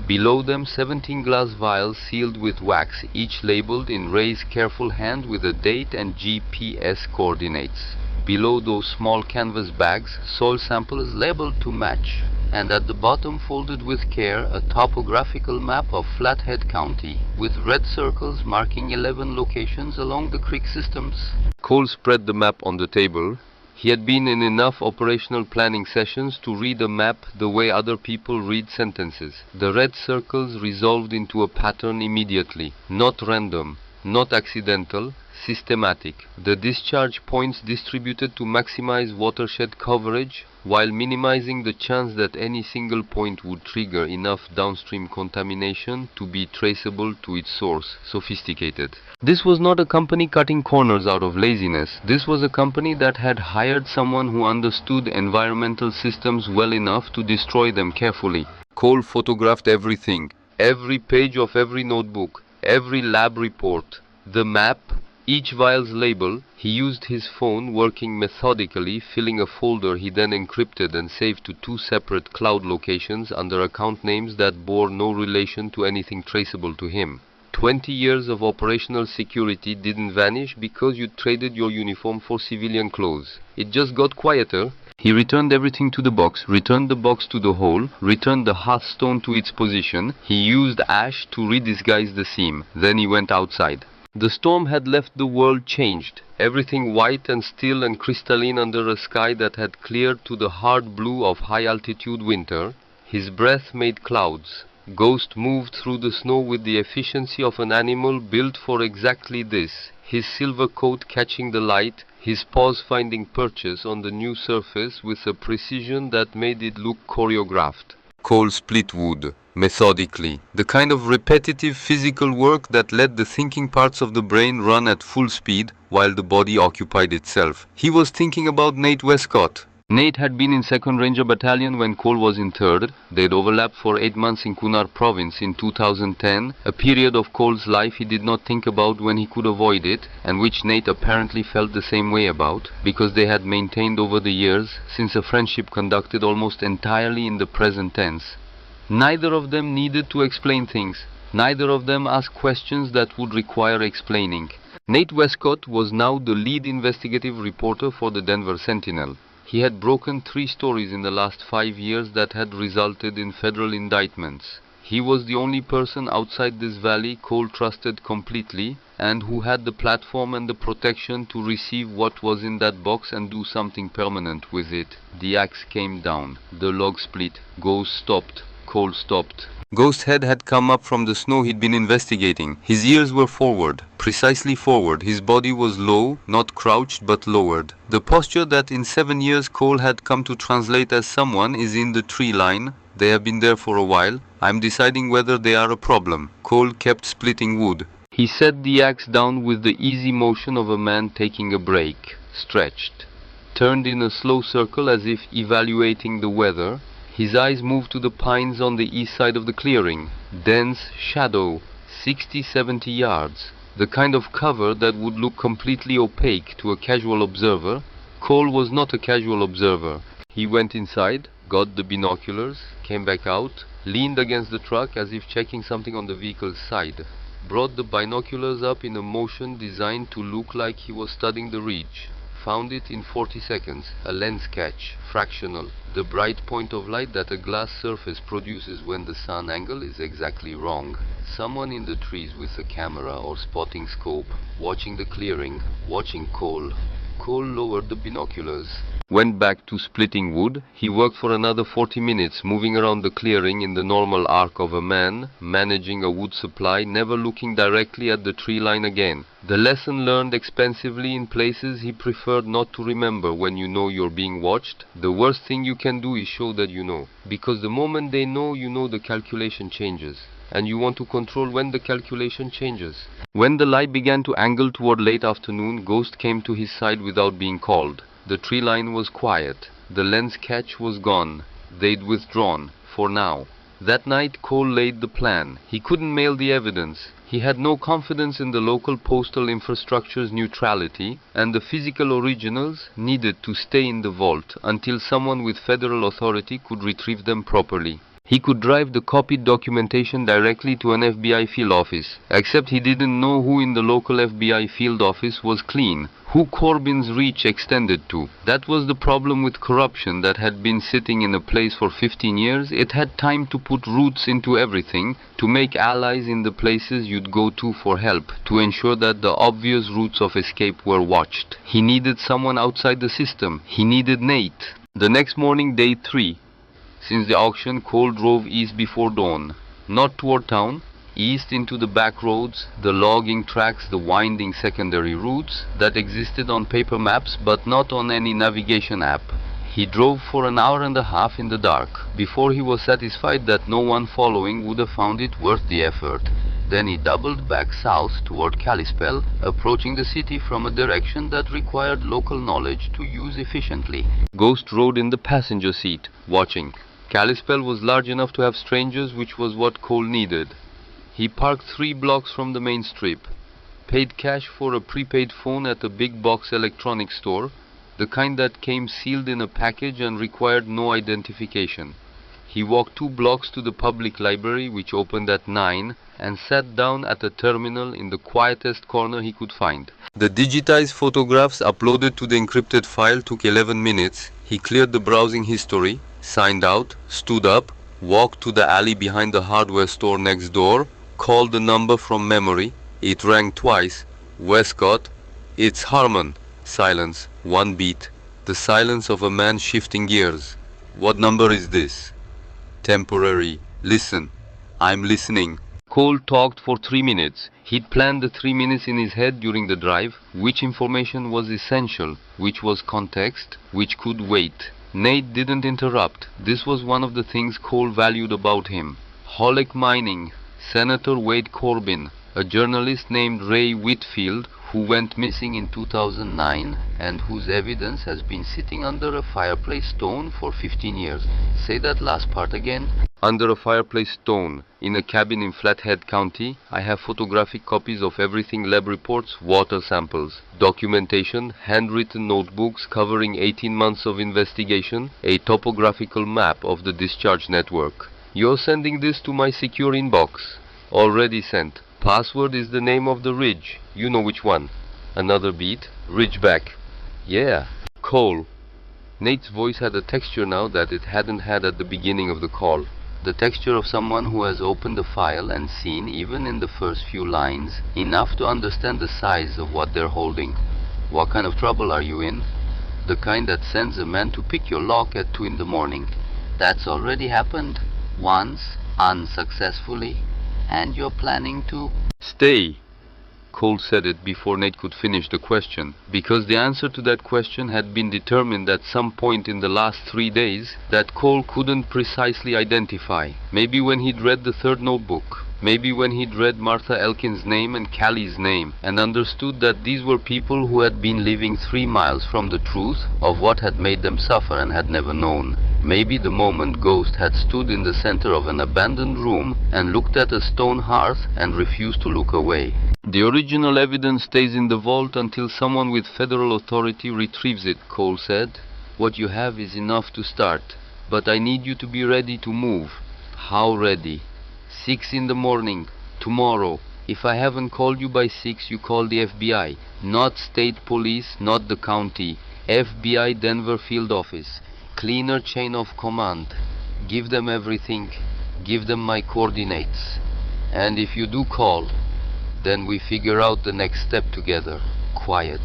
Below them 17 glass vials sealed with wax, each labeled in Ray's careful hand with a date and GPS coordinates. Below those small canvas bags, soil samples labeled to match. And at the bottom, folded with care, a topographical map of Flathead County, with red circles marking 11 locations along the creek systems. Cole spread the map on the table. He had been in enough operational planning sessions to read a map the way other people read sentences. The red circles resolved into a pattern immediately, not random, not accidental, systematic. The discharge points distributed to maximize watershed coverage while minimizing the chance that any single point would trigger enough downstream contamination to be traceable to its source. Sophisticated. This was not a company cutting corners out of laziness. This was a company that had hired someone who understood environmental systems well enough to destroy them carefully. Cole photographed everything, every page of every notebook, every lab report, the map, each vial's label. He used his phone, working methodically, filling a folder he then encrypted and saved to 2 separate cloud locations under account names that bore no relation to anything traceable to him. 20 years of operational security didn't vanish because you traded your uniform for civilian clothes. It just got quieter. He returned everything to the box, returned the box to the hole, returned the hearthstone to its position. He used ash to redisguise the seam. Then he went outside. The storm had left the world changed, everything white and still and crystalline under a sky that had cleared to the hard blue of high-altitude winter. His breath made clouds. Ghost moved through the snow with the efficiency of an animal built for exactly this, his silver coat catching the light, his paws finding perches on the new surface with a precision that made it look choreographed. Cole split wood, methodically, the kind of repetitive physical work that let the thinking parts of the brain run at full speed while the body occupied itself. He was thinking about Nate Westcott. Nate had been in 2nd Ranger Battalion when Cole was in 3rd. They'd overlapped for 8 months in Kunar Province in 2010, a period of Cole's life he did not think about when he could avoid it, and which Nate apparently felt the same way about, because they had maintained over the years, since a friendship conducted almost entirely in the present tense. Neither of them needed to explain things. Neither of them asked questions that would require explaining. Nate Westcott was now the lead investigative reporter for the Denver Sentinel. He had broken 3 stories in the last 5 years that had resulted in federal indictments. He was the only person outside this valley Cole trusted completely, and who had the platform and the protection to receive what was in that box and do something permanent with it. The axe came down. The log split. Ghost stopped. Cole stopped. Ghost's head had come up from the snow he'd been investigating. His ears were forward, precisely forward. His body was low, not crouched, but lowered. The posture that in 7 years Cole had come to translate as someone is in the tree line. They have been there for a while. I'm deciding whether they are a problem. Cole kept splitting wood. He set the axe down with the easy motion of a man taking a break. Stretched. Turned in a slow circle as if evaluating the weather. His eyes moved to the pines on the east side of the clearing. Dense shadow, 60-70 yards. The kind of cover that would look completely opaque to a casual observer. Cole was not a casual observer. He went inside, got the binoculars, came back out, leaned against the truck as if checking something on the vehicle's side. Brought the binoculars up in a motion designed to look like he was studying the ridge. Found it in 40 seconds, a lens catch, fractional, the bright point of light that a glass surface produces when the sun angle is exactly wrong. Someone in the trees with a camera or spotting scope, watching the clearing, watching Cole. Cole lowered the binoculars. Went back to splitting wood. He worked for another 40 minutes, moving around the clearing in the normal arc of a man, managing a wood supply, never looking directly at the tree line again. The lesson learned expensively in places he preferred not to remember. When you know you're being watched, the worst thing you can do is show that you know. Because the moment they know, you know the calculation changes. And you want to control when the calculation changes. When the light began to angle toward late afternoon, Ghost came to his side without being called. The tree line was quiet. The lens catch was gone. They'd withdrawn, for now. That night Cole laid the plan. He couldn't mail the evidence. He had no confidence in the local postal infrastructure's neutrality, and the physical originals needed to stay in the vault until someone with federal authority could retrieve them properly. He could drive the copied documentation directly to an FBI field office, except he didn't know who in the local FBI field office was clean, who Corbin's reach extended to. That was the problem with corruption that had been sitting in a place for 15 years. It had time to put roots into everything, to make allies in the places you'd go to for help, to ensure that the obvious routes of escape were watched. He needed someone outside the system. He needed Nate. The next morning, day 3. Since the auction, Cole drove east before dawn. Not toward town, east into the back roads, the logging tracks, the winding secondary routes that existed on paper maps but not on any navigation app. He drove for an hour and a half in the dark, before he was satisfied that no one following would have found it worth the effort. Then he doubled back south toward Kalispell, approaching the city from a direction that required local knowledge to use efficiently. Ghost rode in the passenger seat, watching. Kalispell was large enough to have strangers, which was what Cole needed. He parked 3 blocks from the main strip, paid cash for a prepaid phone at a big box electronics store, the kind that came sealed in a package and required no identification. He walked 2 blocks to the public library, which opened at 9, and sat down at a terminal in the quietest corner he could find. The digitized photographs uploaded to the encrypted file took 11 minutes. He cleared the browsing history, signed out, stood up, walked to the alley behind the hardware store next door, called the number from memory. It rang twice. Westcott. It's Harmon. Silence. 1 beat. The silence of a man shifting gears. What number is this? Temporary. Listen. I'm listening. Cole talked for 3 minutes. He'd planned the 3 minutes in his head during the drive, which information was essential, which was context, which could wait. Nate didn't interrupt. This was one of the things Cole valued about him. Hollick Mining, Senator Wade Corbin, a journalist named Ray Whitfield who went missing in 2009 and whose evidence has been sitting under a fireplace stone for 15 years. Say that last part again. Under a fireplace stone, in a cabin in Flathead County, I have photographic copies of everything: lab reports, water samples, documentation, handwritten notebooks covering 18 months of investigation, a topographical map of the discharge network. You're sending this to my secure inbox. Already sent. Password is the name of the ridge. You know which one. Another beat. Ridgeback. Yeah. Cole. Nate's voice had a texture now that it hadn't had at the beginning of the call. The texture of someone who has opened the file and seen, even in the first few lines, enough to understand the size of what they're holding. What kind of trouble are you in? The kind that sends a man to pick your lock at 2 in the morning. That's already happened? once, unsuccessfully, and you're planning to... Stay. Cole said it before Nate could finish the question, because the answer to that question had been determined at some point in the last 3 days that Cole couldn't precisely identify. Maybe when he'd read the third notebook. Maybe when he'd read Martha Elkin's name and Callie's name and understood that these were people who had been living 3 miles from the truth of what had made them suffer and had never known. Maybe the moment Ghost had stood in the center of an abandoned room and looked at a stone hearth and refused to look away. The original evidence stays in the vault until someone with federal authority retrieves it, Cole said. What you have is enough to start, but I need you to be ready to move. How ready? 6 in the morning, tomorrow. If I haven't called you by 6, you call the FBI. Not state police, not the county. FBI Denver field office. Cleaner chain of command. Give them everything. Give them my coordinates. And if you do call, then we figure out the next step together. Quiet.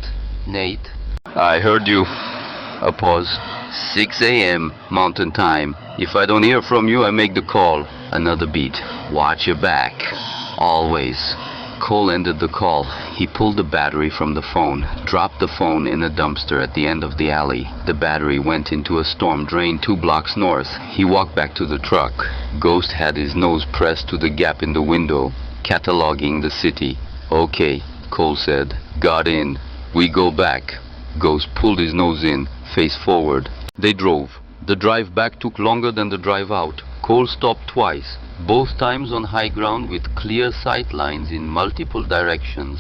Nate? I heard you. A pause. 6 a.m. Mountain Time. If I don't hear from you, I make the call. Another beat. Watch your back. Always. Cole ended the call. He pulled the battery from the phone, dropped the phone in a dumpster at the end of the alley. The battery went into a storm drain 2 blocks north. He walked back to the truck. Ghost had his nose pressed to the gap in the window, cataloging the city. Okay, Cole said. Got in. We go back. Ghost pulled his nose in, face forward. They drove. The drive back took longer than the drive out. Cole stopped twice, both times on high ground with clear sight lines in multiple directions.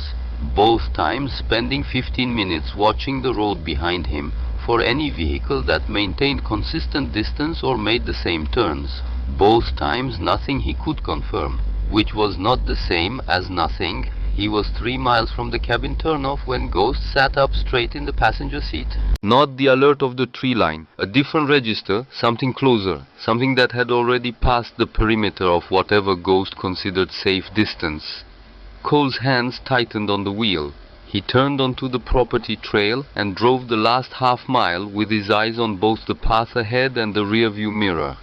Both times spending 15 minutes watching the road behind him for any vehicle that maintained consistent distance or made the same turns. Both times nothing he could confirm, which was not the same as nothing. He was 3 miles from the cabin turnoff when Ghost sat up straight in the passenger seat. Not the alert of the tree line. A different register, something closer, something that had already passed the perimeter of whatever Ghost considered safe distance. Cole's hands tightened on the wheel. He turned onto the property trail and drove the last half mile with his eyes on both the path ahead and the rearview mirror.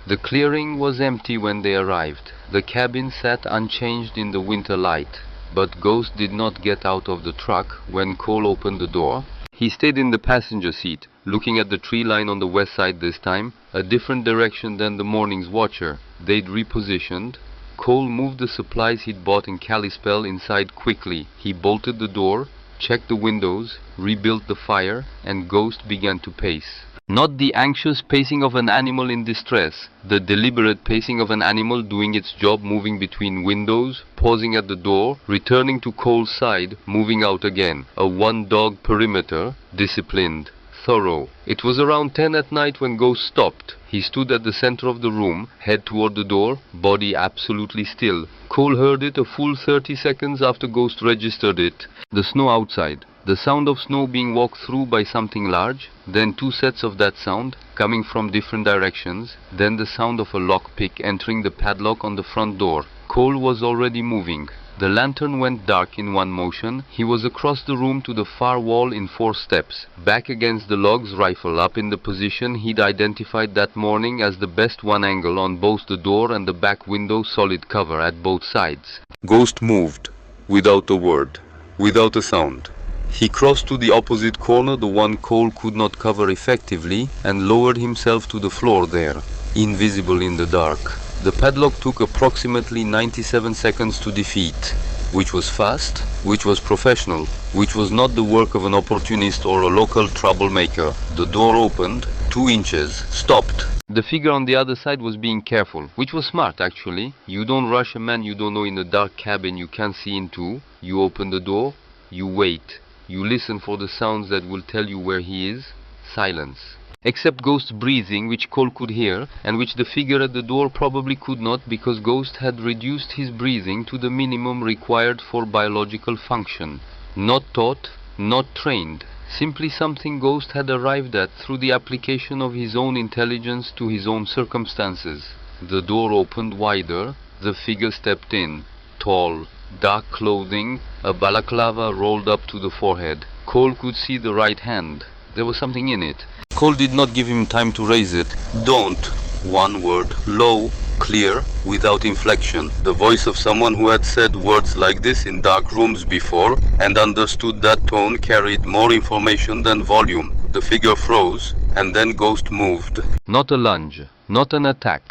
The clearing was empty when they arrived. The cabin sat unchanged in the winter light. But Ghost did not get out of the truck when Cole opened the door. He stayed in the passenger seat, looking at the tree line on the west side this time, a different direction than the morning's watcher. They'd repositioned. Cole moved the supplies he'd bought in Kalispell inside quickly. He bolted the door, checked the windows, rebuilt the fire, and Ghost began to pace. Not the anxious pacing of an animal in distress, the deliberate pacing of an animal doing its job, moving between windows, pausing at the door, returning to Cole's side, moving out again. A one-dog perimeter, disciplined, thorough. It was around 10 at night when Ghost stopped. He stood at the center of the room, head toward the door, body absolutely still. Cole heard it a full 30 seconds after Ghost registered it. The snow outside. The sound of snow being walked through by something large, then 2 sets of that sound, coming from different directions, then the sound of a lockpick entering the padlock on the front door. Cole was already moving. The lantern went dark in one motion. He was across the room to the far wall in 4 steps, back against the logs, rifle up in the position he'd identified that morning as the best one angle on both the door and the back window, solid cover at both sides. Ghost moved, without a word, without a sound. He crossed to the opposite corner, the one Cole could not cover effectively, and lowered himself to the floor there, invisible in the dark. The padlock took approximately 97 seconds to defeat, which was fast, which was professional, which was not the work of an opportunist or a local troublemaker. The door opened, 2 inches, stopped. The figure on the other side was being careful, which was smart actually. You don't rush a man you don't know in a dark cabin you can't see into. You open the door, you wait. You listen for the sounds that will tell you where he is. Silence. Except Ghost's breathing, which Cole could hear, and which the figure at the door probably could not, because Ghost had reduced his breathing to the minimum required for biological function. Not taught, not trained. Simply something Ghost had arrived at through the application of his own intelligence to his own circumstances. The door opened wider. The figure stepped in. Tall. Dark clothing, a balaclava rolled up to the forehead. Cole could see the right hand. There was something in it. Cole did not give him time to raise it. Don't. One word. Low. clear, without inflection, the voice of someone who had said words like this in dark rooms before and understood that tone carried more information than volume. The figure froze, and then Ghost moved. Not a lunge, not an attack.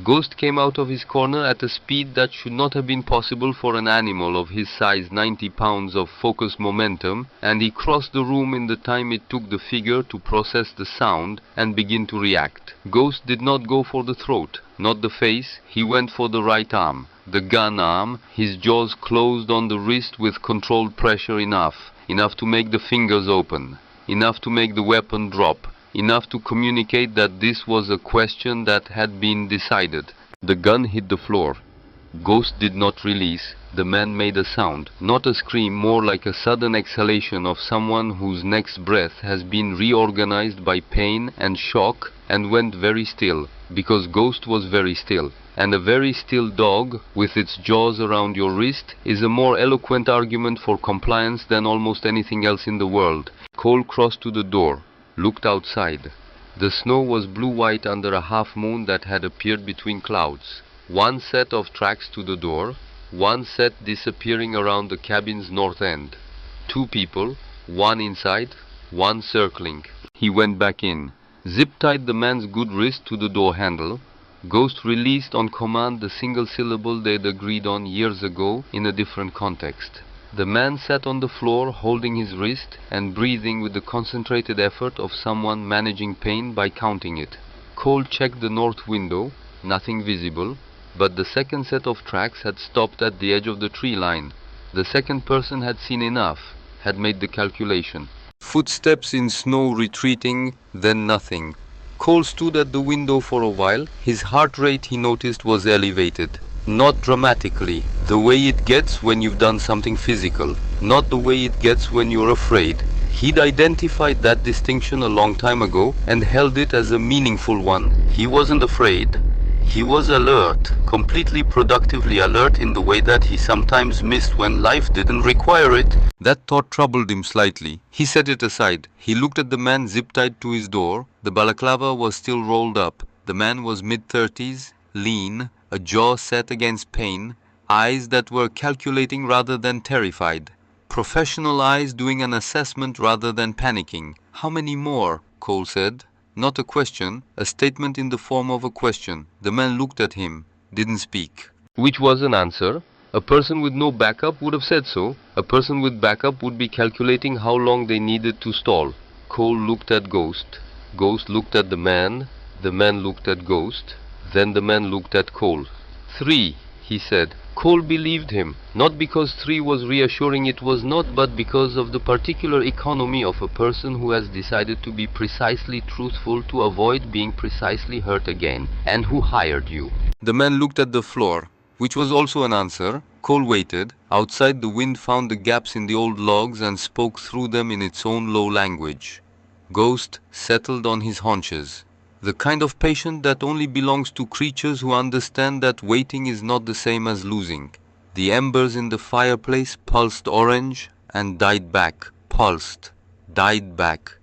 Ghost came out of his corner at a speed that should not have been possible for an animal of his size, 90 pounds of focused momentum, and he crossed the room in the time it took the figure to process the sound and begin to react. Ghost did not go for the throat, not the face, he went for the right arm, the gun arm, his jaws closed on the wrist with controlled pressure enough to make the fingers open, enough to make the weapon drop, enough to communicate that this was a question that had been decided. The gun hit the floor. Ghost did not release. The man made a sound, not a scream, more like a sudden exhalation of someone whose next breath has been reorganized by pain and shock, and went very still, because Ghost was very still. And a very still dog, with its jaws around your wrist, is a more eloquent argument for compliance than almost anything else in the world. Cole crossed to the door, looked outside. The snow was blue-white under a half-moon that had appeared between clouds. One set of tracks to the door, one set disappearing around the cabin's north end. Two people, one inside, one circling. He went back in, zip-tied the man's good wrist to the door handle. Ghost released on command the single syllable they'd agreed on years ago in a different context. The man sat on the floor holding his wrist and breathing with the concentrated effort of someone managing pain by counting it. Cole checked the north window, nothing visible, but the second set of tracks had stopped at the edge of the tree line. The second person had seen enough, had made the calculation. Footsteps in snow retreating, then nothing. Cole stood at the window for a while. His heart rate, he noticed, was elevated. Not dramatically, the way it gets when you've done something physical, not the way it gets when you're afraid. He'd identified that distinction a long time ago and held it as a meaningful one. He wasn't afraid. He was alert, completely productively alert in the way that he sometimes missed when life didn't require it. That thought troubled him slightly. He set it aside. He looked at the man zip-tied to his door. The balaclava was still rolled up. The man was mid-30s, lean, a jaw set against pain, eyes that were calculating rather than terrified. Professional eyes doing an assessment rather than panicking. How many more? Cole said. Not a question, a statement in the form of a question. The man looked at him, didn't speak. Which was an answer. A person with no backup would have said so. A person with backup would be calculating how long they needed to stall. Cole looked at Ghost. Ghost looked at the man. The man looked at Ghost. Then the man looked at Cole. 3, he said. Cole believed him, not because 3 was reassuring, it was not, but because of the particular economy of a person who has decided to be precisely truthful to avoid being precisely hurt again, and who hired you. The man looked at the floor, which was also an answer. Cole waited. Outside, the wind found the gaps in the old logs and spoke through them in its own low language. Ghost settled on his haunches. The kind of patience that only belongs to creatures who understand that waiting is not the same as losing. The embers in the fireplace pulsed orange and died back, pulsed, died back.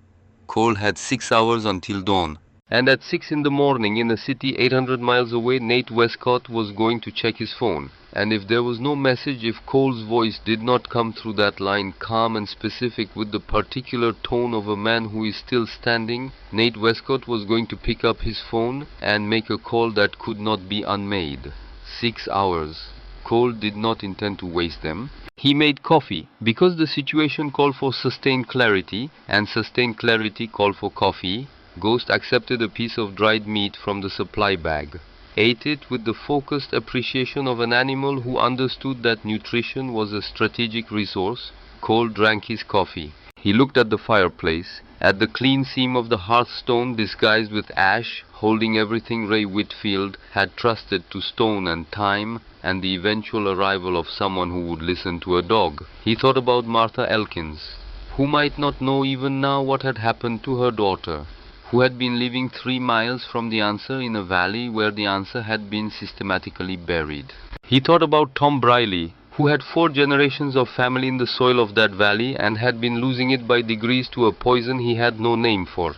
Cole had 6 hours until dawn. And at 6 in the morning in a city 800 miles away, Nate Westcott was going to check his phone. And if there was no message, if Cole's voice did not come through that line, calm and specific with the particular tone of a man who is still standing, Nate Westcott was going to pick up his phone and make a call that could not be unmade. 6 hours. Cole did not intend to waste them. He made coffee, because the situation called for sustained clarity, and sustained clarity called for coffee. Ghost accepted a piece of dried meat from the supply bag. Ate it with the focused appreciation of an animal who understood that nutrition was a strategic resource. Cole drank his coffee. He looked at the fireplace, at the clean seam of the hearthstone disguised with ash, holding everything Ray Whitfield had trusted to stone and time, and the eventual arrival of someone who would listen to a dog. He thought about Martha Elkins, who might not know even now what had happened to her daughter, who had been living 3 miles from the answer in a valley where the answer had been systematically buried. He thought about Tom Briley, who had 4 generations of family in the soil of that valley and had been losing it by degrees to a poison he had no name for.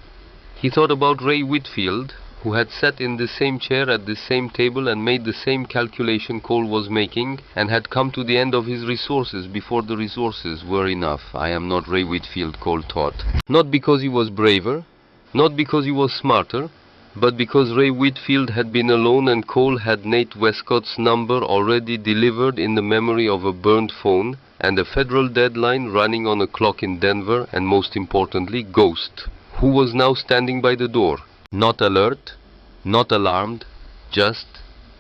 He thought about Ray Whitfield, who had sat in the same chair at the same table and made the same calculation Cole was making, and had come to the end of his resources before the resources were enough. I am not Ray Whitfield, Cole thought. Not because he was braver, not because he was smarter, but because Ray Whitfield had been alone and Cole had Nate Westcott's number already delivered in the memory of a burned phone, and a federal deadline running on a clock in Denver, and most importantly, Ghost, who was now standing by the door. Not alert, not alarmed, just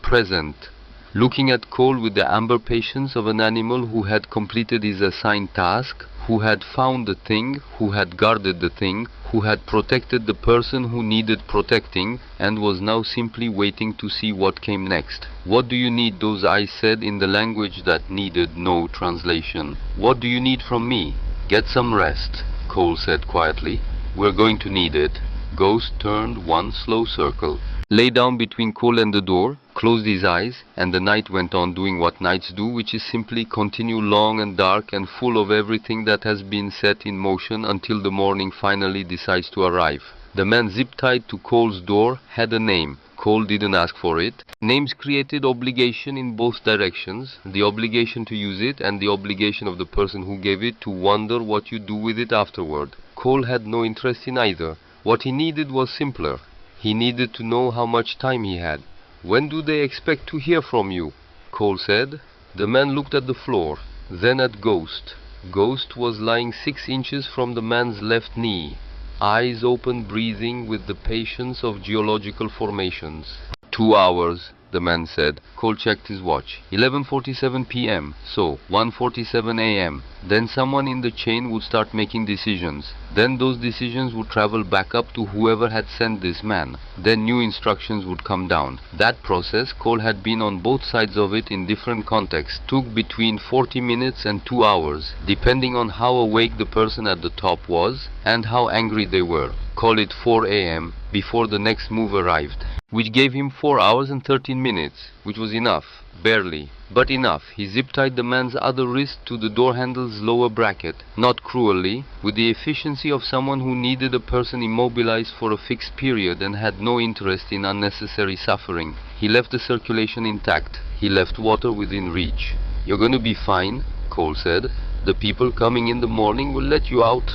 present, looking at Cole with the amber patience of an animal who had completed his assigned task, who had found the thing, who had guarded the thing, who had protected the person who needed protecting, and was now simply waiting to see what came next. "What do you need?" those eyes said in the language that needed no translation. "What do you need from me?" "Get some rest," Cole said quietly. "We're going to need it." Ghost turned one slow circle, lay down between Cole and the door, closed his eyes, and the night went on doing what nights do, which is simply continue long and dark and full of everything that has been set in motion until the morning finally decides to arrive. The man zip-tied to Cole's door had a name. Cole didn't ask for it. Names created obligation in both directions, the obligation to use it and the obligation of the person who gave it to wonder what you do with it afterward. Cole had no interest in either. What he needed was simpler. He needed to know how much time he had. "When do they expect to hear from you?" Cole said. The man looked at the floor, then at Ghost. Ghost was lying 6 inches from the man's left knee, eyes open, breathing with the patience of geological formations. 2 hours, the man said. Cole checked his watch. 11:47 p.m., so 1:47 a.m. Then someone in the chain would start making decisions. Then those decisions would travel back up to whoever had sent this man. Then new instructions would come down. That process, Cole had been on both sides of it in different contexts, took between 40 minutes and 2 hours, depending on how awake the person at the top was and how angry they were. Call it 4 a.m. before the next move arrived, which gave him 4 hours and 13 minutes, which was enough, barely, but enough. He zip-tied the man's other wrist to the door handle's lower bracket, not cruelly, with the efficiency of someone who needed a person immobilized for a fixed period and had no interest in unnecessary suffering. He left the circulation intact. He left water within reach. "You're going to be fine," Cole said. "The people coming in the morning will let you out."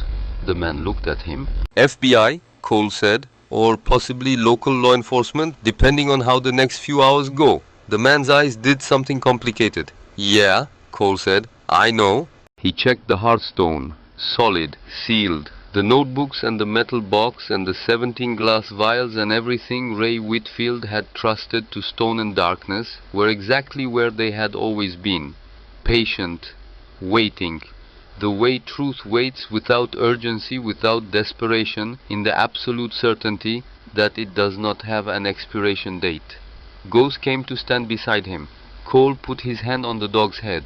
The man looked at him. "FBI," Cole said, "or possibly local law enforcement, depending on how the next few hours go." The man's eyes did something complicated. "Yeah," Cole said, "I know." He checked the hearthstone, solid, sealed. The notebooks and the metal box and the 17 glass vials and everything Ray Whitfield had trusted to stone and darkness were exactly where they had always been. Patient, waiting. The way truth waits without urgency, without desperation, in the absolute certainty that it does not have an expiration date. Ghost came to stand beside him. Cole put his hand on the dog's head.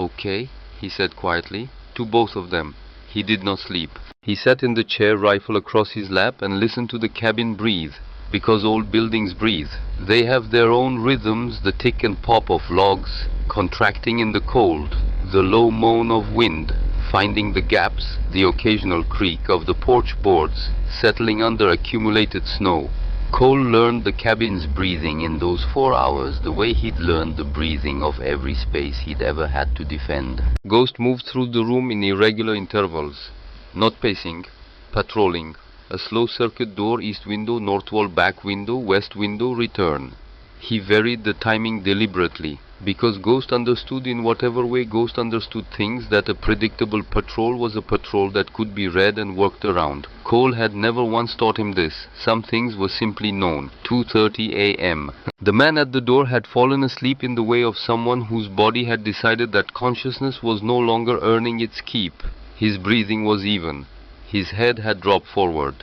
"Okay," he said quietly, to both of them. He did not sleep. He sat in the chair, rifle across his lap, and listened to the cabin breathe. Because old buildings breathe. They have their own rhythms, the tick and pop of logs, contracting in the cold, the low moan of wind, finding the gaps, the occasional creak of the porch boards, settling under accumulated snow. Cole learned the cabin's breathing in those 4 hours the way he'd learned the breathing of every space he'd ever had to defend. Ghost moved through the room in irregular intervals. Not pacing, patrolling. A slow circuit door, east window, north wall, back window, west window, return. He varied the timing deliberately, because Ghost understood in whatever way Ghost understood things that a predictable patrol was a patrol that could be read and worked around. Cole had never once taught him this. Some things were simply known. 2:30 a.m. The man at the door had fallen asleep in the way of someone whose body had decided that consciousness was no longer earning its keep. His breathing was even. His head had dropped forward.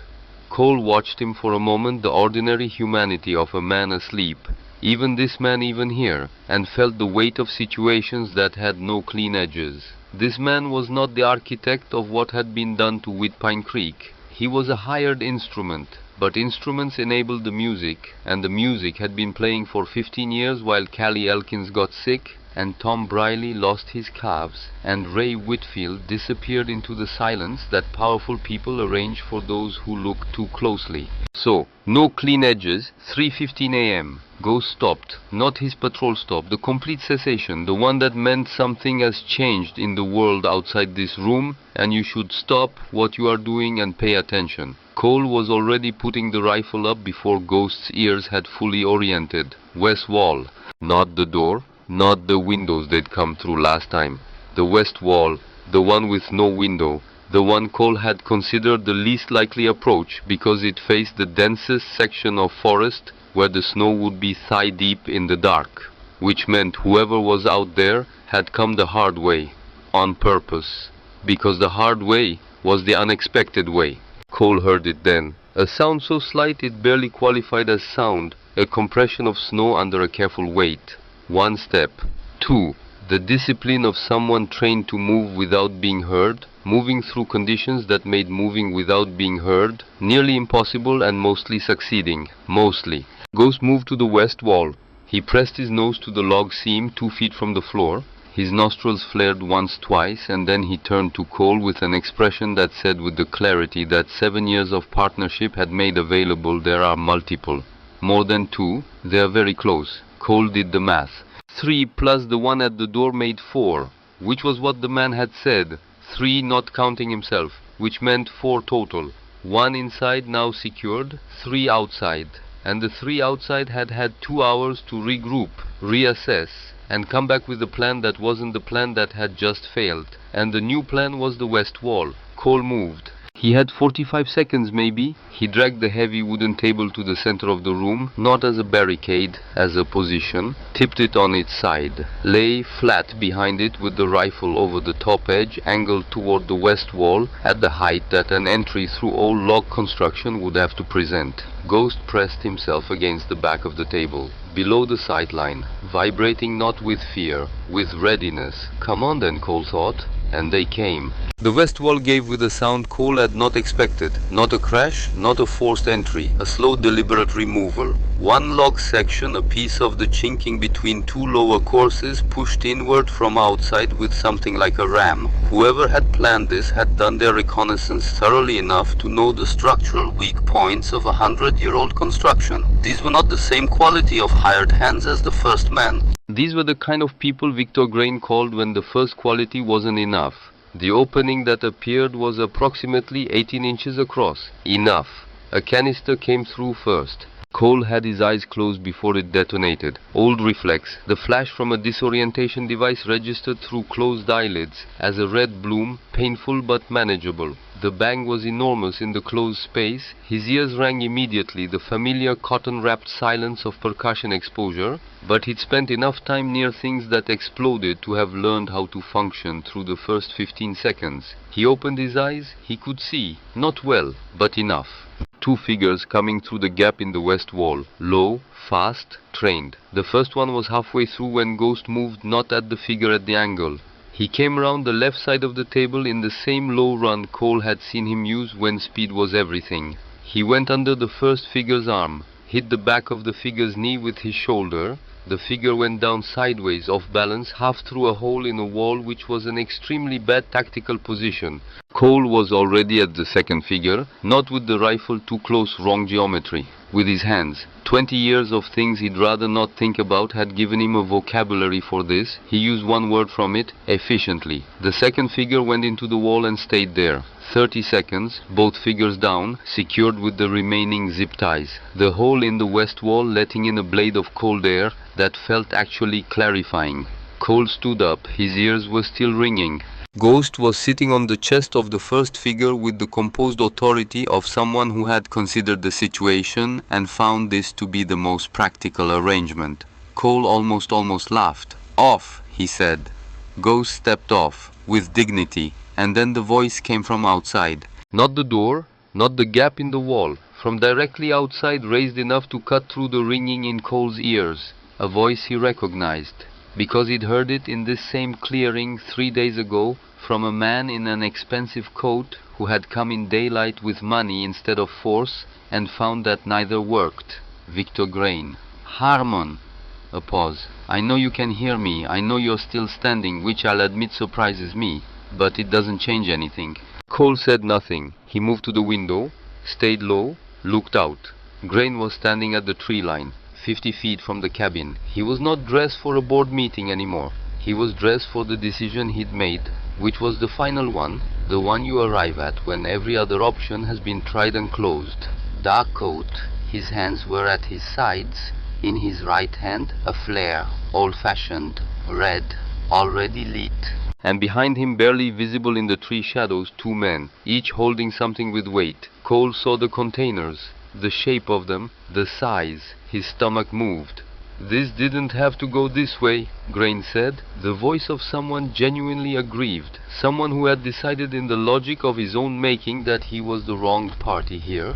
Cole watched him for a moment, the ordinary humanity of a man asleep. Even this man, even here, and felt the weight of situations that had no clean edges. This man was not the architect of what had been done to Whitpine Creek. He was a hired instrument, but instruments enabled the music, and the music had been playing for 15 years while Callie Elkins got sick, and Tom Briley lost his calves, and Ray Whitfield disappeared into the silence that powerful people arrange for those who look too closely. So, no clean edges, 3:15 a.m. Ghost stopped, not his patrol stop, the complete cessation, the one that meant something has changed in the world outside this room, and you should stop what you are doing and pay attention. Cole was already putting the rifle up before Ghost's ears had fully oriented. West wall. Not the door, not the windows they'd come through last time. The west wall, the one with no window, the one Cole had considered the least likely approach because it faced the densest section of forest where the snow would be thigh-deep in the dark, which meant whoever was out there had come the hard way, on purpose, because the hard way was the unexpected way. Cole heard it then, a sound so slight it barely qualified as sound, a compression of snow under a careful weight. One step. Two. The discipline of someone trained to move without being heard, moving through conditions that made moving without being heard nearly impossible and mostly succeeding. Mostly. Ghost moved to the west wall. He pressed his nose to the log seam 2 feet from the floor. His nostrils flared once, twice, and then he turned to Cole with an expression that said with the clarity that 7 years of partnership had made available there are multiple. More than 2, they are very close. Cole did the math. 3 plus the one at the door made 4, which was what the man had said. 3 not counting himself, which meant 4 total. 1 inside now secured, 3 outside. And the 3 outside had had 2 hours to regroup, reassess, and come back with a plan that wasn't the plan that had just failed. And the new plan was the west wall. Cole moved. He had 45 seconds maybe. He dragged the heavy wooden table to the center of the room, not as a barricade, as a position, tipped it on its side, lay flat behind it with the rifle over the top edge, angled toward the west wall at the height that an entry through old log construction would have to present. Ghost pressed himself against the back of the table, below the sightline, vibrating not with fear, with readiness. Come on then, Cole thought. And they came. The west wall gave with a sound Cole had not expected. Not a crash, not a forced entry, a slow deliberate removal. One log section, a piece of the chinking between 2 lower courses, pushed inward from outside with something like a ram. Whoever had planned this had done their reconnaissance thoroughly enough to know the structural weak points of a 100-year-old construction. These were not the same quality of hired hands as the first man. These were the kind of people Victor Grain called when the first quality wasn't enough. The opening that appeared was approximately 18 inches across. Enough. A canister came through first. Cole had his eyes closed before it detonated. Old reflex. The flash from a disorientation device registered through closed eyelids as a red bloom, painful but manageable. The bang was enormous in the closed space. His ears rang immediately, the familiar cotton-wrapped silence of percussion exposure, but he'd spent enough time near things that exploded to have learned how to function through the first 15 seconds. He opened his eyes. He could see. Not well, but enough. 2 figures coming through the gap in the west wall. Low, fast, trained. The first one was halfway through when Ghost moved not at the figure at the angle. He came round the left side of the table in the same low run Cole had seen him use when speed was everything. He went under the first figure's arm, hit the back of the figure's knee with his shoulder. The figure went down sideways, off balance, half through a hole in a wall which was an extremely bad tactical position. Cole was already at the second figure, not with the rifle too close, wrong geometry. With his hands. 20 years of things he'd rather not think about had given him a vocabulary for this. He used one word from it, efficiently. The second figure went into the wall and stayed there. 30 seconds, both figures down, secured with the remaining zip ties. The hole in the west wall letting in a blade of cold air that felt actually clarifying. Cole stood up, his ears were still ringing. Ghost was sitting on the chest of the first figure with the composed authority of someone who had considered the situation and found this to be the most practical arrangement. Cole almost laughed. "Off," he said. Ghost stepped off, with dignity, and then the voice came from outside. Not the door, not the gap in the wall, from directly outside, raised enough to cut through the ringing in Cole's ears. A voice he recognized, because he'd heard it in this same clearing 3 days ago from a man in an expensive coat who had come in daylight with money instead of force and found that neither worked. Victor Grain. "Harmon." A pause. "I know you can hear me. I know you're still standing, which I'll admit surprises me. But it doesn't change anything." Cole said nothing. He moved to the window, stayed low, looked out. Grain was standing at the tree line, 50 feet from the cabin. He was not dressed for a board meeting anymore. He was dressed for the decision he'd made, which was the final one, the one you arrive at when every other option has been tried and closed. Dark coat, his hands were at his sides. In his right hand, a flare, old-fashioned, red, already lit. And behind him, barely visible in the tree shadows, 2 men, each holding something with weight. Cole saw the containers, the shape of them, the size. His stomach moved. "This didn't have to go this way," Grain said, the voice of someone genuinely aggrieved, someone who had decided in the logic of his own making that he was the wrong party here.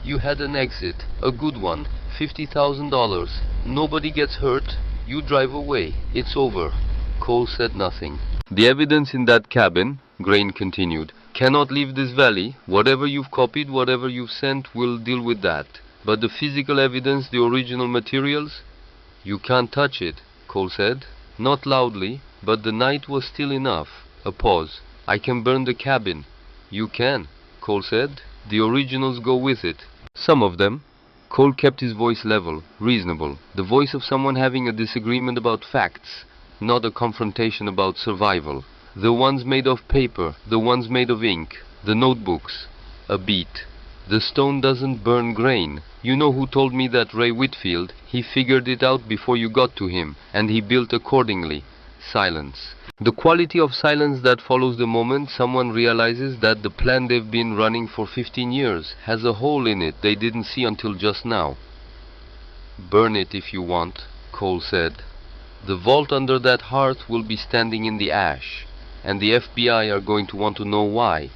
"You had an exit, a good one, $50,000. Nobody gets hurt. You drive away. It's over." Cole said nothing. "The evidence in that cabin," Grain continued, "cannot leave this valley. Whatever you've copied, whatever you've sent, will deal with that. But the physical evidence, the original materials, you can't touch it," Cole said. Not loudly, but the night was still enough. A pause. "I can burn the cabin." "You can," Cole said. "The originals go with it." "Some of them." Cole kept his voice level, reasonable, the voice of someone having a disagreement about facts, not a confrontation about survival. "The ones made of paper, the ones made of ink, the notebooks." A beat. "The stone doesn't burn grain. You know who told me that? Ray Whitfield. He figured it out before you got to him, and he built accordingly." Silence. The quality of silence that follows the moment someone realizes that the plan they've been running for 15 years has a hole in it they didn't see until just now. "Burn it if you want," Cole said. "The vault under that hearth will be standing in the ash, and the FBI are going to want to know why."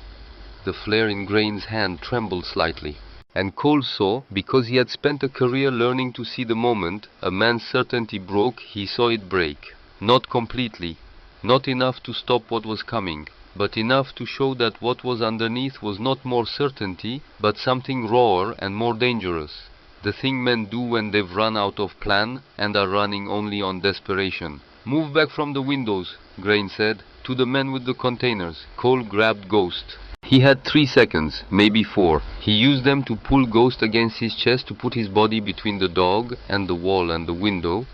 The flare in Grain's hand trembled slightly. And Cole saw, because he had spent a career learning to see the moment a man's certainty broke, he saw it break. Not completely, not enough to stop what was coming, but enough to show that what was underneath was not more certainty, but something rawer and more dangerous. The thing men do when they've run out of plan and are running only on desperation. "Move back from the windows," Grain said, to the men with the containers. Cole grabbed Ghost. He had 3 seconds, maybe 4. He used them to pull Ghost against his chest, to put his body between the dog and the wall and the window,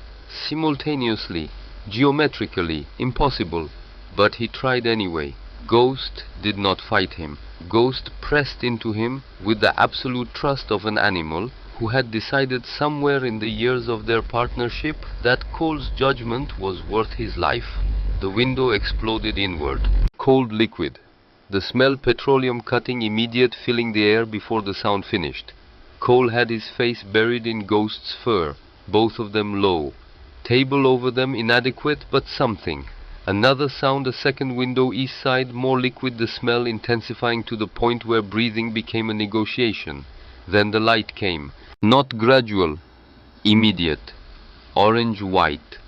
simultaneously, geometrically, impossible. But he tried anyway. Ghost did not fight him. Ghost pressed into him with the absolute trust of an animal who had decided somewhere in the years of their partnership that Cole's judgment was worth his life. The window exploded inward. Cold liquid. The smell petroleum cutting immediate, filling the air before the sound finished. Cole had his face buried in Ghost's fur, both of them low. Table over them inadequate, but something. Another sound, a second window east side, more liquid, the smell intensifying to the point where breathing became a negotiation. Then the light came. Not gradual, immediate. Orange-white.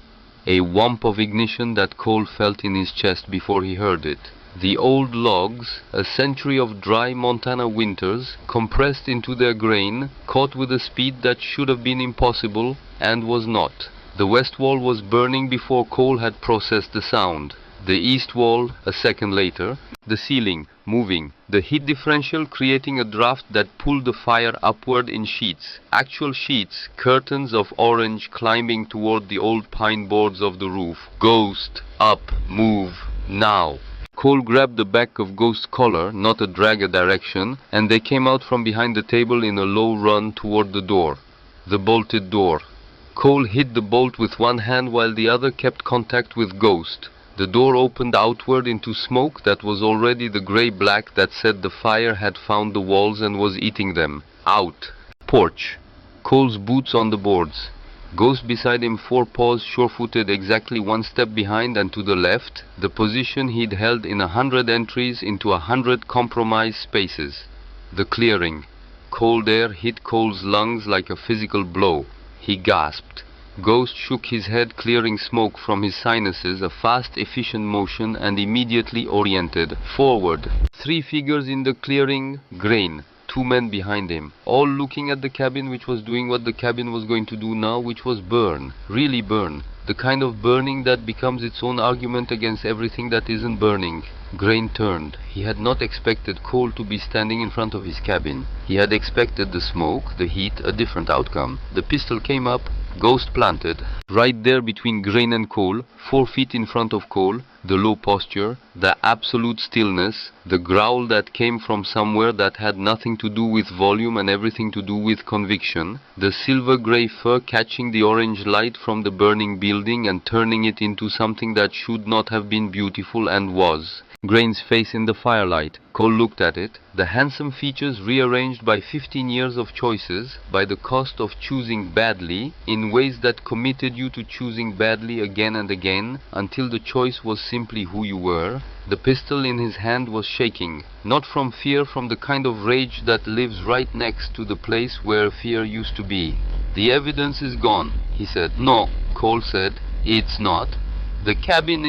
A whomp of ignition that Cole felt in his chest before he heard it. The old logs, a century of dry Montana winters, compressed into their grain, caught with a speed that should have been impossible, and was not. The west wall was burning before Cole had processed the sound. The east wall, a second later. The ceiling, moving. The heat differential creating a draft that pulled the fire upward in sheets. Actual sheets, curtains of orange climbing toward the old pine boards of the roof. Ghost, up, move, now. Cole grabbed the back of Ghost's collar, not a drag, a direction, and they came out from behind the table in a low run toward the door. The bolted door. Cole hit the bolt with one hand while the other kept contact with Ghost. The door opened outward into smoke that was already the gray-black that said the fire had found the walls and was eating them. Out. Porch. Cole's boots on the boards. Ghost beside him, 4 paws, sure-footed, exactly 1 step behind and to the left, the position he'd held in 100 entries into 100 compromised spaces. The clearing. Cold air hit Cole's lungs like a physical blow. He gasped. Ghost shook his head, clearing smoke from his sinuses, a fast, efficient motion, and immediately oriented. Forward. 3 figures in the clearing. Grain. two men behind him, all looking at the cabin, which was doing what the cabin was going to do now, which was burn, really burn. The kind of burning that becomes its own argument against everything that isn't burning. Grain turned. He had not expected Cole to be standing in front of his cabin. He had expected the smoke, the heat, a different outcome. The pistol came up, ghost planted, right there between Grain and Cole, 4 feet in front of Cole, the low posture, the absolute stillness, the growl that came from somewhere that had nothing to do with volume and everything to do with conviction, the silver-gray fur catching the orange light from the burning building and turning it into something that should not have been beautiful and was. Grain's face in the firelight. Cole looked at it, the handsome features rearranged by 15 years of choices, by the cost of choosing badly, in ways that committed you to choosing badly again and again, until the choice was simply who you were. The pistol in his hand was shaking, not from fear, from the kind of rage that lives right next to the place where fear used to be. The evidence is gone, he said. No, Cole said, it's not. The cabin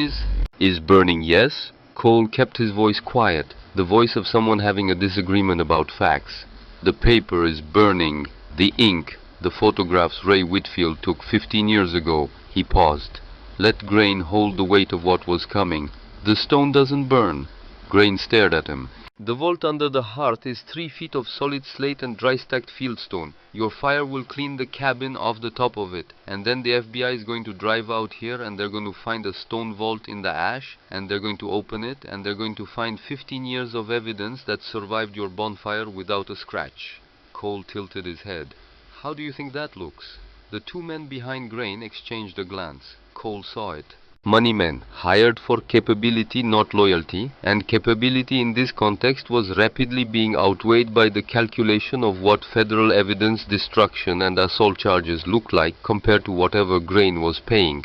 is burning, yes? Cole kept his voice quiet, the voice of someone having a disagreement about facts. The paper is burning. The ink, the photographs Ray Whitfield took 15 years ago. He paused. Let Grain hold the weight of what was coming. The stone doesn't burn. Grain stared at him. The vault under the hearth is 3 feet of solid slate and dry stacked fieldstone. Your fire will clean the cabin off the top of it, and then the FBI is going to drive out here and they're going to find a stone vault in the ash, and they're going to open it, and they're going to find 15 years of evidence that survived your bonfire without a scratch. Cole tilted his head. How do you think that looks? The two men behind Grain exchanged a glance. Cole saw it. Money men, hired for capability, not loyalty, and capability in this context was rapidly being outweighed by the calculation of what federal evidence destruction and assault charges looked like compared to whatever Grain was paying.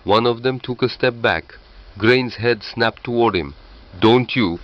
One of them took a step back. Grain's head snapped toward him. Don't you?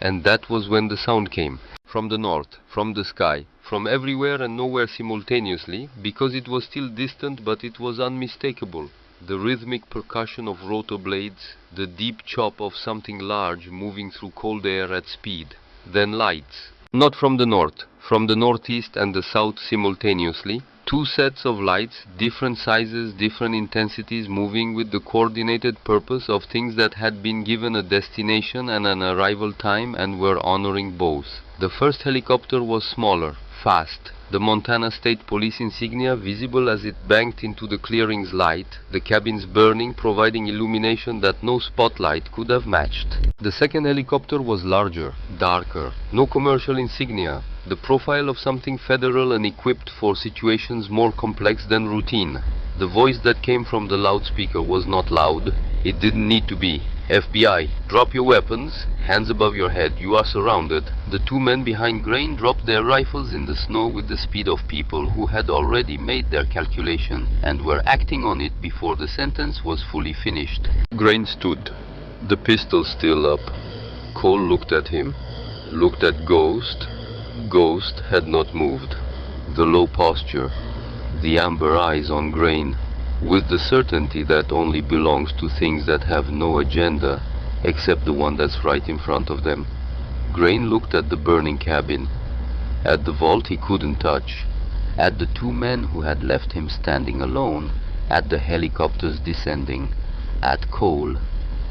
And that was when the sound came. From the north, from the sky, from everywhere and nowhere simultaneously, because it was still distant but it was unmistakable. The rhythmic percussion of rotor blades, the deep chop of something large moving through cold air at speed. Then lights. Not from the north, from the northeast and the south simultaneously. 2 sets of lights, different sizes, different intensities, moving with the coordinated purpose of things that had been given a destination and an arrival time and were honoring both. The first helicopter was smaller, fast. The Montana State Police insignia visible as it banked into the clearing's light, the cabins burning, providing illumination that no spotlight could have matched. The second helicopter was larger, darker, no commercial insignia, the profile of something federal and equipped for situations more complex than routine. The voice that came from the loudspeaker was not loud. It didn't need to be. FBI, drop your weapons, hands above your head, you are surrounded. The two men behind Grain dropped their rifles in the snow with the speed of people who had already made their calculation and were acting on it before the sentence was fully finished. Grain stood, the pistol still up. Cole looked at him, looked at Ghost. Ghost had not moved. The low posture, the amber eyes on Grain, with the certainty that only belongs to things that have no agenda except the one that's right in front of them. Grain looked at the burning cabin, at the vault he couldn't touch, at the two men who had left him standing alone, at the helicopters descending, at Cole,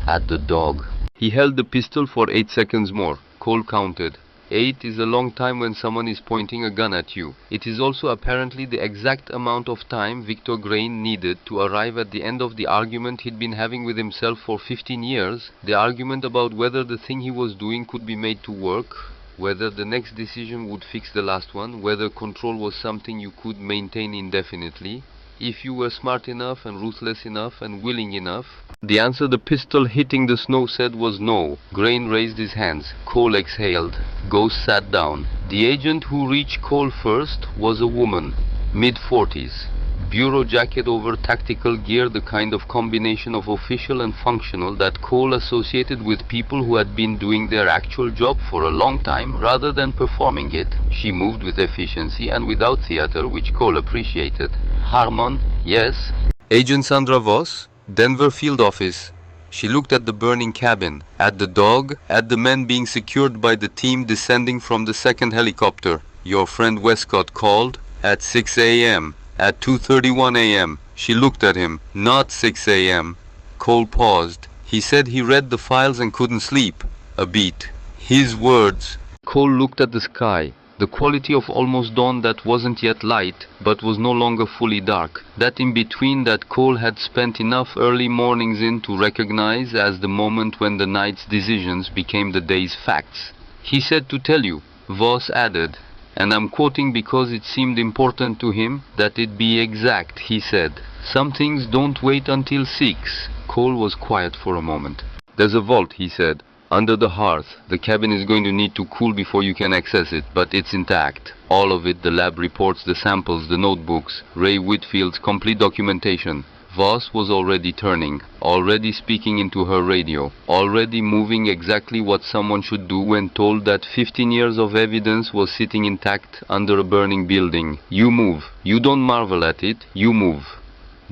at the dog. He held the pistol for 8 seconds more. Cole counted. 8 is a long time when someone is pointing a gun at you. It is also apparently the exact amount of time Victor Grain needed to arrive at the end of the argument he'd been having with himself for 15 years, the argument about whether the thing he was doing could be made to work, whether the next decision would fix the last one, whether control was something you could maintain indefinitely, if you were smart enough and ruthless enough and willing enough. The answer the pistol hitting the snow said was no. Grain raised his hands. Cole exhaled. Ghost sat down. The agent who reached Cole first was a woman, mid-40s. Bureau jacket over tactical gear, the kind of combination of official and functional that Cole associated with people who had been doing their actual job for a long time rather than performing it. She moved with efficiency and without theater, which Cole appreciated. Harmon, yes. Agent Sandra Voss, Denver field office. She looked at the burning cabin, at the dog, at the men being secured by the team descending from the second helicopter. Your friend Westcott called at 6 a.m. At 2:31 a.m. She looked at him. Not 6 a.m. Cole paused. He said he read the files and couldn't sleep. A beat. His words. Cole looked at the sky. The quality of almost dawn that wasn't yet light, but was no longer fully dark. That in between that Cole had spent enough early mornings in to recognize as the moment when the night's decisions became the day's facts. He said to tell you, Voss added, and I'm quoting because it seemed important to him, that it be exact, he said. Some things don't wait until 6. Cole was quiet for a moment. There's a vault, he said. Under the hearth. The cabin is going to need to cool before you can access it, but it's intact. All of it, the lab reports, the samples, the notebooks, Ray Whitfield's complete documentation. Voss was already turning, already speaking into her radio, already moving exactly what someone should do when told that 15 years of evidence was sitting intact under a burning building. You move. You don't marvel at it. You move.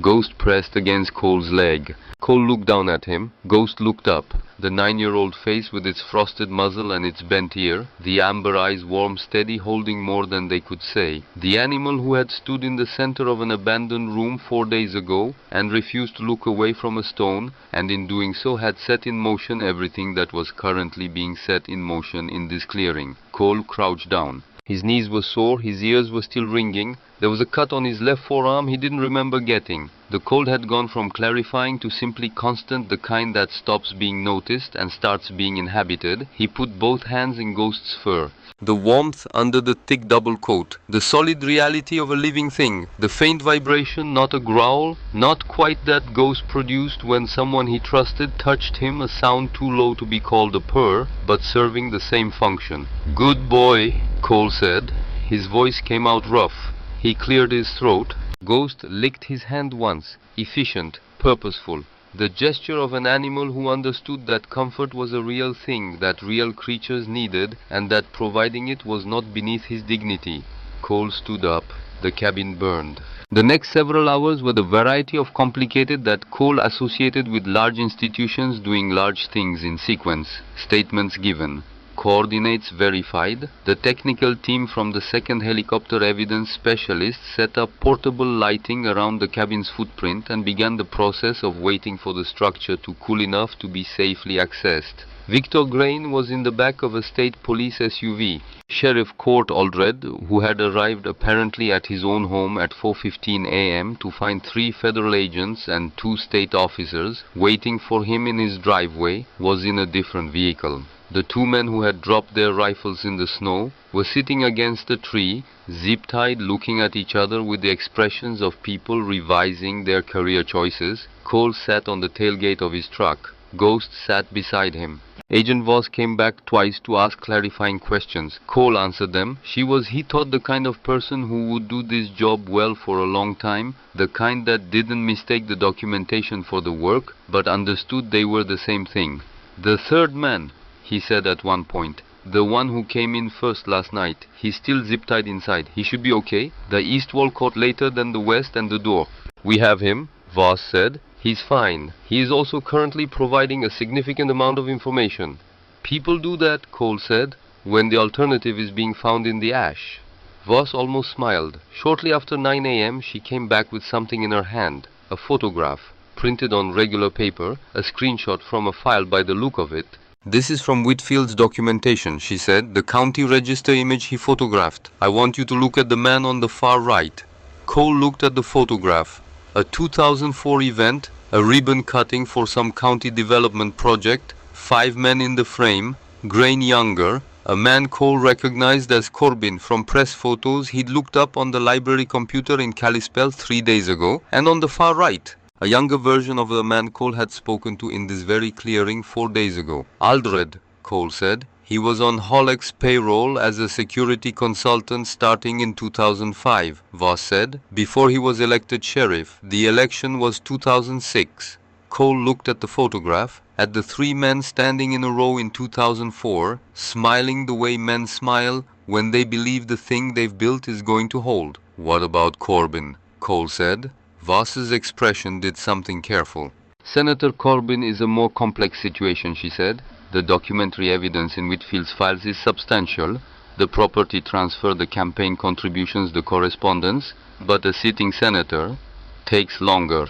Ghost pressed against Cole's leg. Cole looked down at him. Ghost looked up. The 9-year-old face with its frosted muzzle and its bent ear, the amber eyes warm, steady, holding more than they could say. The animal who had stood in the center of an abandoned room 4 days ago and refused to look away from a stone, and in doing so had set in motion everything that was currently being set in motion in this clearing. Cole crouched down. His knees were sore, his ears were still ringing. There was a cut on his left forearm he didn't remember getting. The cold had gone from clarifying to simply constant, the kind that stops being noticed and starts being inhabited. He put both hands in Ghost's fur. The warmth under the thick double coat, the solid reality of a living thing, the faint vibration, not a growl, not quite that Ghost produced when someone he trusted touched him, a sound too low to be called a purr, but serving the same function. "Good boy," Cole said. His voice came out rough. He cleared his throat. Ghost licked his hand once, efficient, purposeful. The gesture of an animal who understood that comfort was a real thing that real creatures needed, and that providing it was not beneath his dignity. Cole stood up. The cabin burned. The next several hours were the variety of complicated that Cole associated with large institutions doing large things in sequence. Statements given. Coordinates verified. The technical team from the 2nd Helicopter Evidence Specialist set up portable lighting around the cabin's footprint and began the process of waiting for the structure to cool enough to be safely accessed. Victor Grain was in the back of a state police SUV. Sheriff Court Aldred, who had arrived apparently at his own home at 4:15 a.m. to find 3 federal agents and 2 state officers waiting for him in his driveway, was in a different vehicle. The 2 men who had dropped their rifles in the snow were sitting against a tree, zip-tied, looking at each other with the expressions of people revising their career choices. Cole sat on the tailgate of his truck. Ghost sat beside him. Agent Voss came back twice to ask clarifying questions. Cole answered them. She was, he thought, the kind of person who would do this job well for a long time, the kind that didn't mistake the documentation for the work, but understood they were the same thing. "The 3rd man," he said at one point. "The one who came in first last night. He's still zip-tied inside. He should be okay. The east wall caught later than the west and the door." "We have him," Voss said. "He's fine. He is also currently providing a significant amount of information." "People do that," Cole said, "when the alternative is being found in the ash." Voss almost smiled. Shortly after 9 a.m. she came back with something in her hand. A photograph, printed on regular paper, a screenshot from a file by the look of it. "This is from Whitfield's documentation," she said, "the county register image he photographed. I want you to look at the man on the far right." Cole looked at the photograph. A 2004 event, a ribbon cutting for some county development project, 5 men in the frame, Grain younger, a man Cole recognized as Corbin from press photos he'd looked up on the library computer in Kalispell 3 days ago, and on the far right, a younger version of the man Cole had spoken to in this very clearing 4 days ago. "Aldred," Cole said. "He was on Holleck's payroll as a security consultant starting in 2005, Voss said, before he was elected sheriff. The election was 2006. Cole looked at the photograph, at the 3 men standing in a row in 2004, smiling the way men smile when they believe the thing they've built is going to hold. "What about Corbin?" Cole said. Voss's expression did something careful. "Senator Corbin is a more complex situation," she said. "The documentary evidence in Whitfield's files is substantial. the property transfer, the campaign contributions, the correspondence, but a sitting senator takes longer.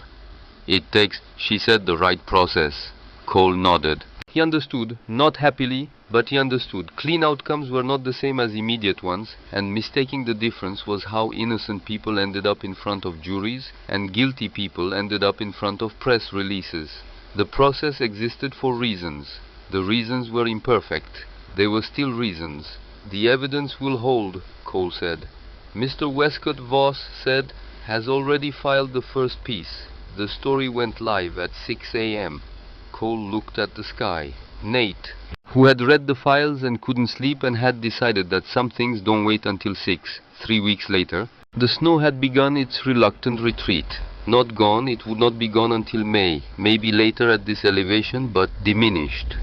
It takes, she said, the right process. Cole nodded. He understood, not happily, but he understood. Clean outcomes were not the same as immediate ones, and mistaking the difference was how innocent people ended up in front of juries, and guilty people ended up in front of press releases. The process existed for reasons. The reasons were imperfect. They were still reasons. The evidence will hold, Cole said. Mr. Westcott Voss said, has already filed the first piece. The story went live at 6 a.m. Cole looked at the sky. Nate, who had read the files and couldn't sleep and had decided that some things don't wait until 6, 3 weeks later, the snow had begun its reluctant retreat. Not gone, it would not be gone until May, maybe later at this elevation, but diminished,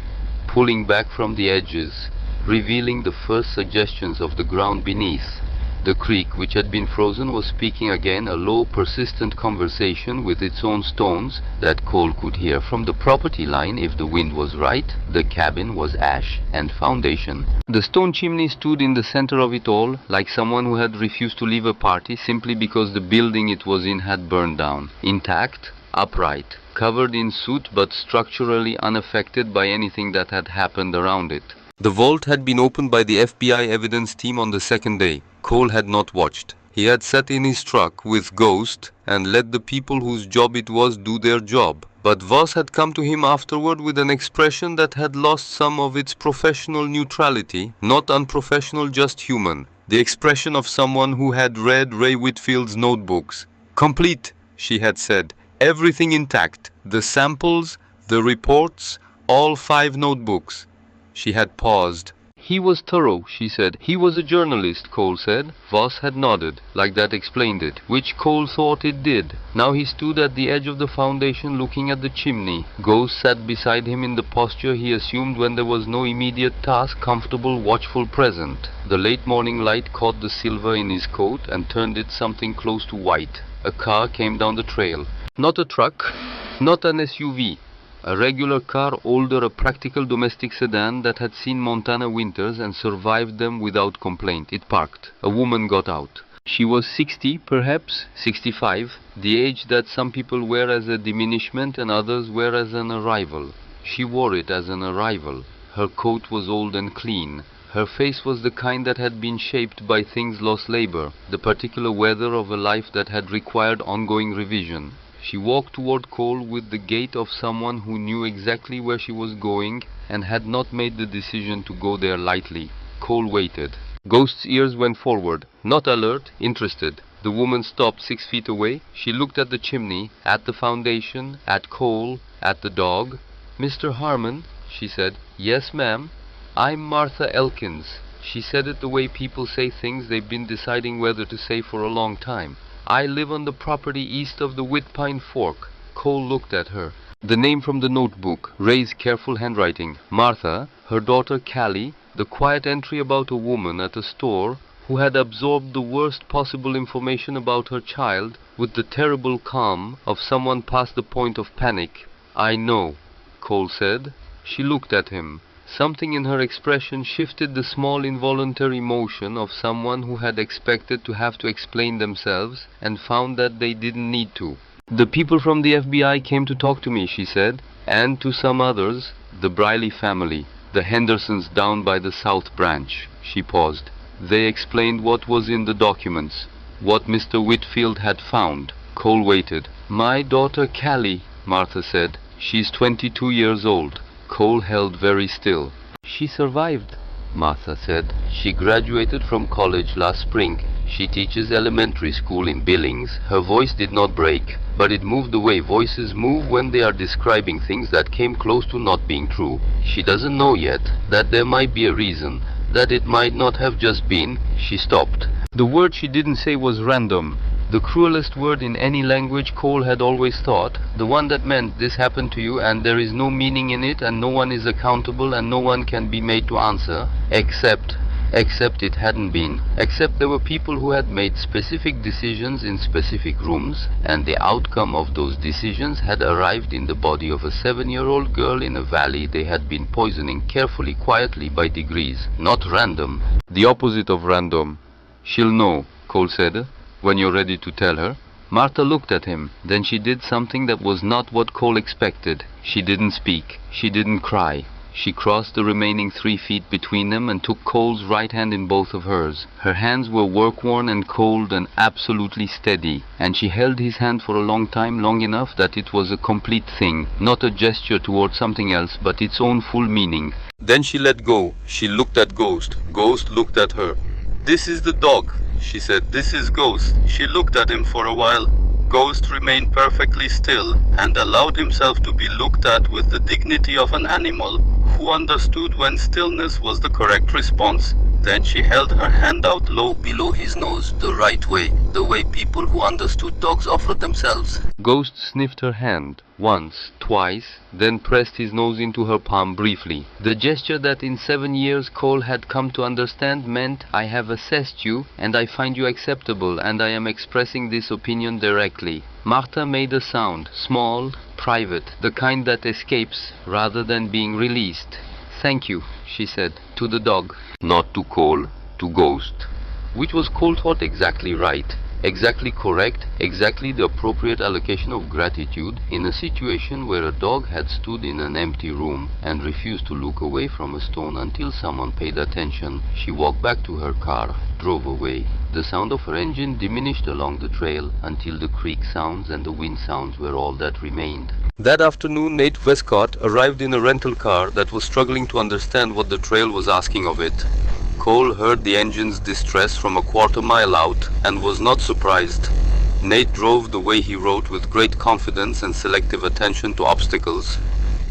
pulling back from the edges, revealing the first suggestions of the ground beneath. The creek, which had been frozen, was speaking again, a low, persistent conversation with its own stones that Cole could hear from the property line if the wind was right. The cabin was ash and foundation. The stone chimney stood in the center of it all, like someone who had refused to leave a party simply because the building it was in had burned down. Intact, upright, covered in soot but structurally unaffected by anything that had happened around it. The vault had been opened by the FBI evidence team on the second day. Cole had not watched. He had sat in his truck with Ghost and let the people whose job it was do their job. But Voss had come to him afterward with an expression that had lost some of its professional neutrality, not unprofessional, just human. The expression of someone who had read Ray Whitfield's notebooks. Complete, she had said. Everything intact. The samples, the reports, all 5 notebooks. She had paused. He was thorough, she said. He was a journalist, Cole said. Voss had nodded, like that explained it, which Cole thought it did. Now he stood at the edge of the foundation looking at the chimney. Ghost sat beside him in the posture he assumed when there was no immediate task, comfortable, watchful, present. The late morning light caught the silver in his coat and turned it something close to white. A car came down the trail. Not a truck, not an SUV. A regular car, older, a practical domestic sedan that had seen Montana winters and survived them without complaint. It parked. A woman got out. She was 60, perhaps 65, the age that some people wear as a diminishment and others wear as an arrival. She wore it as an arrival. Her coat was old and clean. Her face was the kind that had been shaped by things lost labor, the particular weather of a life that had required ongoing revision. She walked toward Cole with the gait of someone who knew exactly where she was going and had not made the decision to go there lightly. Cole waited. Ghost's ears went forward, not alert, interested. The woman stopped 6 feet away. She looked at the chimney, at the foundation, at Cole, at the dog. Mr. Harmon, she said. Yes, ma'am. I'm Martha Elkins. She said it the way people say things they've been deciding whether to say for a long time. I live on the property east of the Whitpine Fork. Cole looked at her. The name from the notebook, Ray's careful handwriting. Martha, her daughter Callie, the quiet entry about a woman at a store who had absorbed the worst possible information about her child with the terrible calm of someone past the point of panic. I know, Cole said. She looked at him. Something in her expression shifted the small involuntary motion of someone who had expected to have to explain themselves and found that they didn't need to. The people from the FBI came to talk to me, she said, and to some others, the Briley family, the Hendersons down by the South Branch. She paused. They explained what was in the documents, what Mr. Whitfield had found. Cole waited. My daughter Callie, Martha said. She's 22 years old. Cole held very still. She survived, Martha said. She graduated from college last spring. She teaches elementary school in Billings. Her voice did not break, but it moved the way voices move when they are describing things that came close to not being true. She doesn't know yet that there might be a reason, that it might not have just been. She stopped. The word she didn't say was random. The cruelest word in any language, Cole had always thought, the one that meant this happened to you and there is no meaning in it and no one is accountable and no one can be made to answer, except Except it hadn't been. Except there were people who had made specific decisions in specific rooms, and the outcome of those decisions had arrived in the body of a 7-year-old girl in a valley they had been poisoning carefully, quietly, by degrees. Not random. The opposite of random. She'll know, Cole said, when you're ready to tell her. Martha looked at him. Then she did something that was not what Cole expected. She didn't speak. She didn't cry. She crossed the remaining 3 feet between them and took Cole's right hand in both of hers. Her hands were work-worn and cold and absolutely steady, and she held his hand for a long time, long enough that it was a complete thing, not a gesture toward something else, but its own full meaning. Then she let go. She looked at Ghost. Ghost looked at her. "This is the dog," she said. "This is Ghost." She looked at him for a while. Ghost remained perfectly still and allowed himself to be looked at with the dignity of an animal who understood when stillness was the correct response. Then she held her hand out low below his nose, the right way, the way people who understood dogs offered themselves. Ghost sniffed her hand, once, twice, then pressed his nose into her palm briefly. The gesture that in 7 years Cole had come to understand meant, "I have assessed you, and I find you acceptable, and I am expressing this opinion directly." Martha made a sound, small, private, the kind that escapes rather than being released. "Thank you," she said, to the dog. Not to Cole, to Ghost. Which was, Cole thought, exactly right, exactly correct, exactly the appropriate allocation of gratitude in a situation where a dog had stood in an empty room and refused to look away from a stone until someone paid attention. She walked back to her car, drove away. The sound of her engine diminished along the trail until the creek sounds and the wind sounds were all that remained. That afternoon, Nate Westcott arrived in a rental car that was struggling to understand what the trail was asking of it. Cole heard the engine's distress from a quarter-mile out and was not surprised. Nate drove the way he wrote with great confidence and selective attention to obstacles.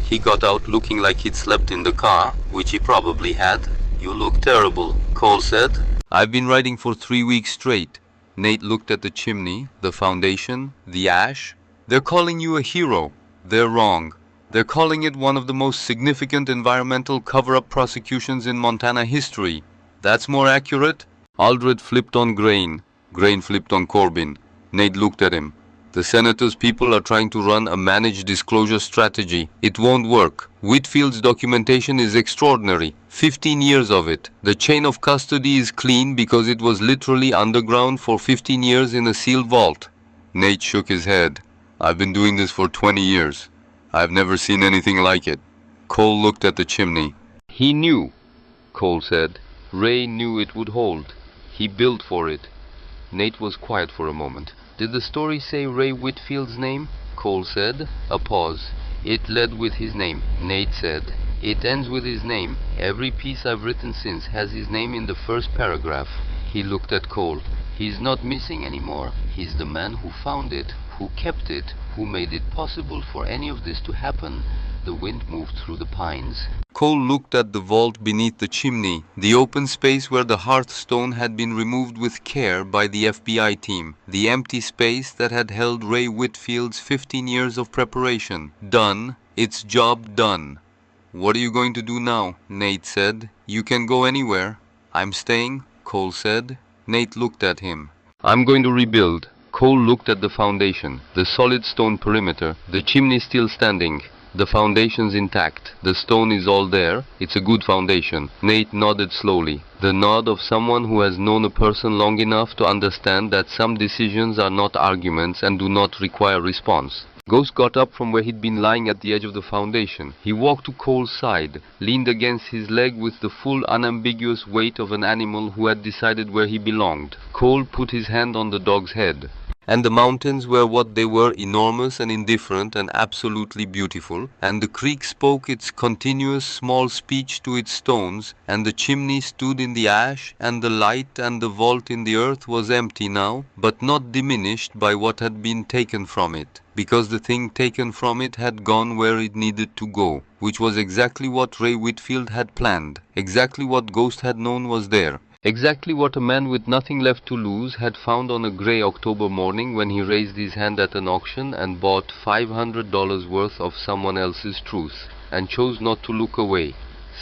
He got out looking like he'd slept in the car, which he probably had. "You look terrible," Cole said. "I've been riding for 3 weeks straight." Nate looked at the chimney, the foundation, the ash. "They're calling you a hero. They're wrong. They're calling it one of the most significant environmental cover-up prosecutions in Montana history. That's more accurate?" Aldred flipped on Grain. Grain flipped on Corbin. Nate looked at him. "The senator's people are trying to run a managed disclosure strategy. It won't work. Whitfield's documentation is extraordinary. 15 years of it. The chain of custody is clean because it was literally underground for 15 years in a sealed vault." Nate shook his head. "I've been doing this for 20 years. I've never seen anything like it." Cole looked at the chimney. "He knew," Cole said. "Ray knew it would hold. He built for it." Nate was quiet for a moment. "Did the story say Ray Whitfield's name?" Cole said. A pause. "It led with his name," Nate said. "It ends with his name. Every piece I've written since has his name in the first paragraph." He looked at Cole. "He's not missing anymore. He's the man who found it, who kept it, who made it possible for any of this to happen." The wind moved through the pines. Cole looked at the vault beneath the chimney, the open space where the hearthstone had been removed with care by the FBI team, the empty space that had held Ray Whitfield's 15 years of preparation. Done. Its job done. "What are you going to do now?" Nate said. "You can go anywhere." "I'm staying," Cole said. Nate looked at him. "I'm going to rebuild." Cole looked at the foundation, the solid stone perimeter, the chimney still standing. The foundation's intact. The stone is all there. It's a good foundation. Nate nodded slowly. The nod of someone who has known a person long enough to understand that some decisions are not arguments and do not require response. Ghost got up from where he'd been lying at the edge of the foundation. He walked to Cole's side, leaned against his leg with the full, unambiguous weight of an animal who had decided where he belonged. Cole put his hand on the dog's head. And the mountains were what they were, enormous and indifferent and absolutely beautiful, and the creek spoke its continuous small speech to its stones, and the chimney stood in the ash, and the light and the vault in the earth was empty now, but not diminished by what had been taken from it, because the thing taken from it had gone where it needed to go, which was exactly what Ray Whitfield had planned, exactly what Ghost had known was there. Exactly what a man with nothing left to lose had found on a grey October morning when he raised his hand at an auction and bought $500 worth of someone else's truth, and chose not to look away.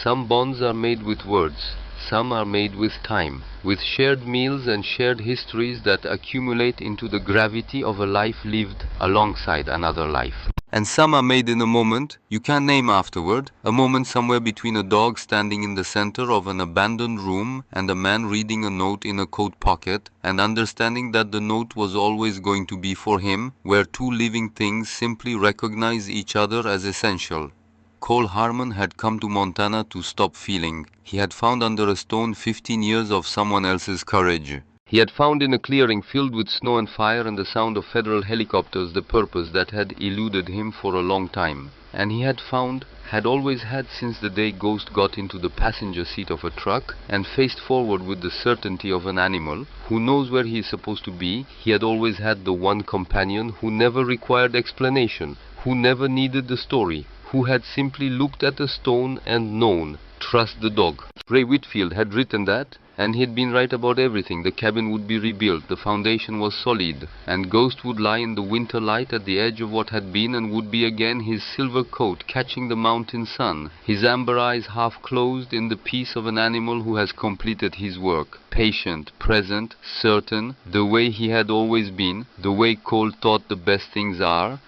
Some bonds are made with words. Some are made with time, with shared meals and shared histories that accumulate into the gravity of a life lived alongside another life. And some are made in a moment you can name afterward, a moment somewhere between a dog standing in the center of an abandoned room and a man reading a note in a coat pocket and understanding that the note was always going to be for him, where two living things simply recognize each other as essential. Cole Harmon had come to Montana to stop feeling. He had found under a stone 15 years of someone else's courage. He had found in a clearing filled with snow and fire and the sound of federal helicopters the purpose that had eluded him for a long time. And he had found, had always had since the day Ghost got into the passenger seat of a truck and faced forward with the certainty of an animal who knows where he is supposed to be, he had always had the one companion who never required explanation, who never needed the story, who had simply looked at the stone and known, trust the dog. Ray Whitfield had written that, and he had been right about everything. The cabin would be rebuilt, the foundation was solid, and Ghost would lie in the winter light at the edge of what had been and would be again his silver coat catching the mountain sun, his amber eyes half closed in the peace of an animal who has completed his work, patient, present, certain, the way he had always been, the way Cole thought the best things are,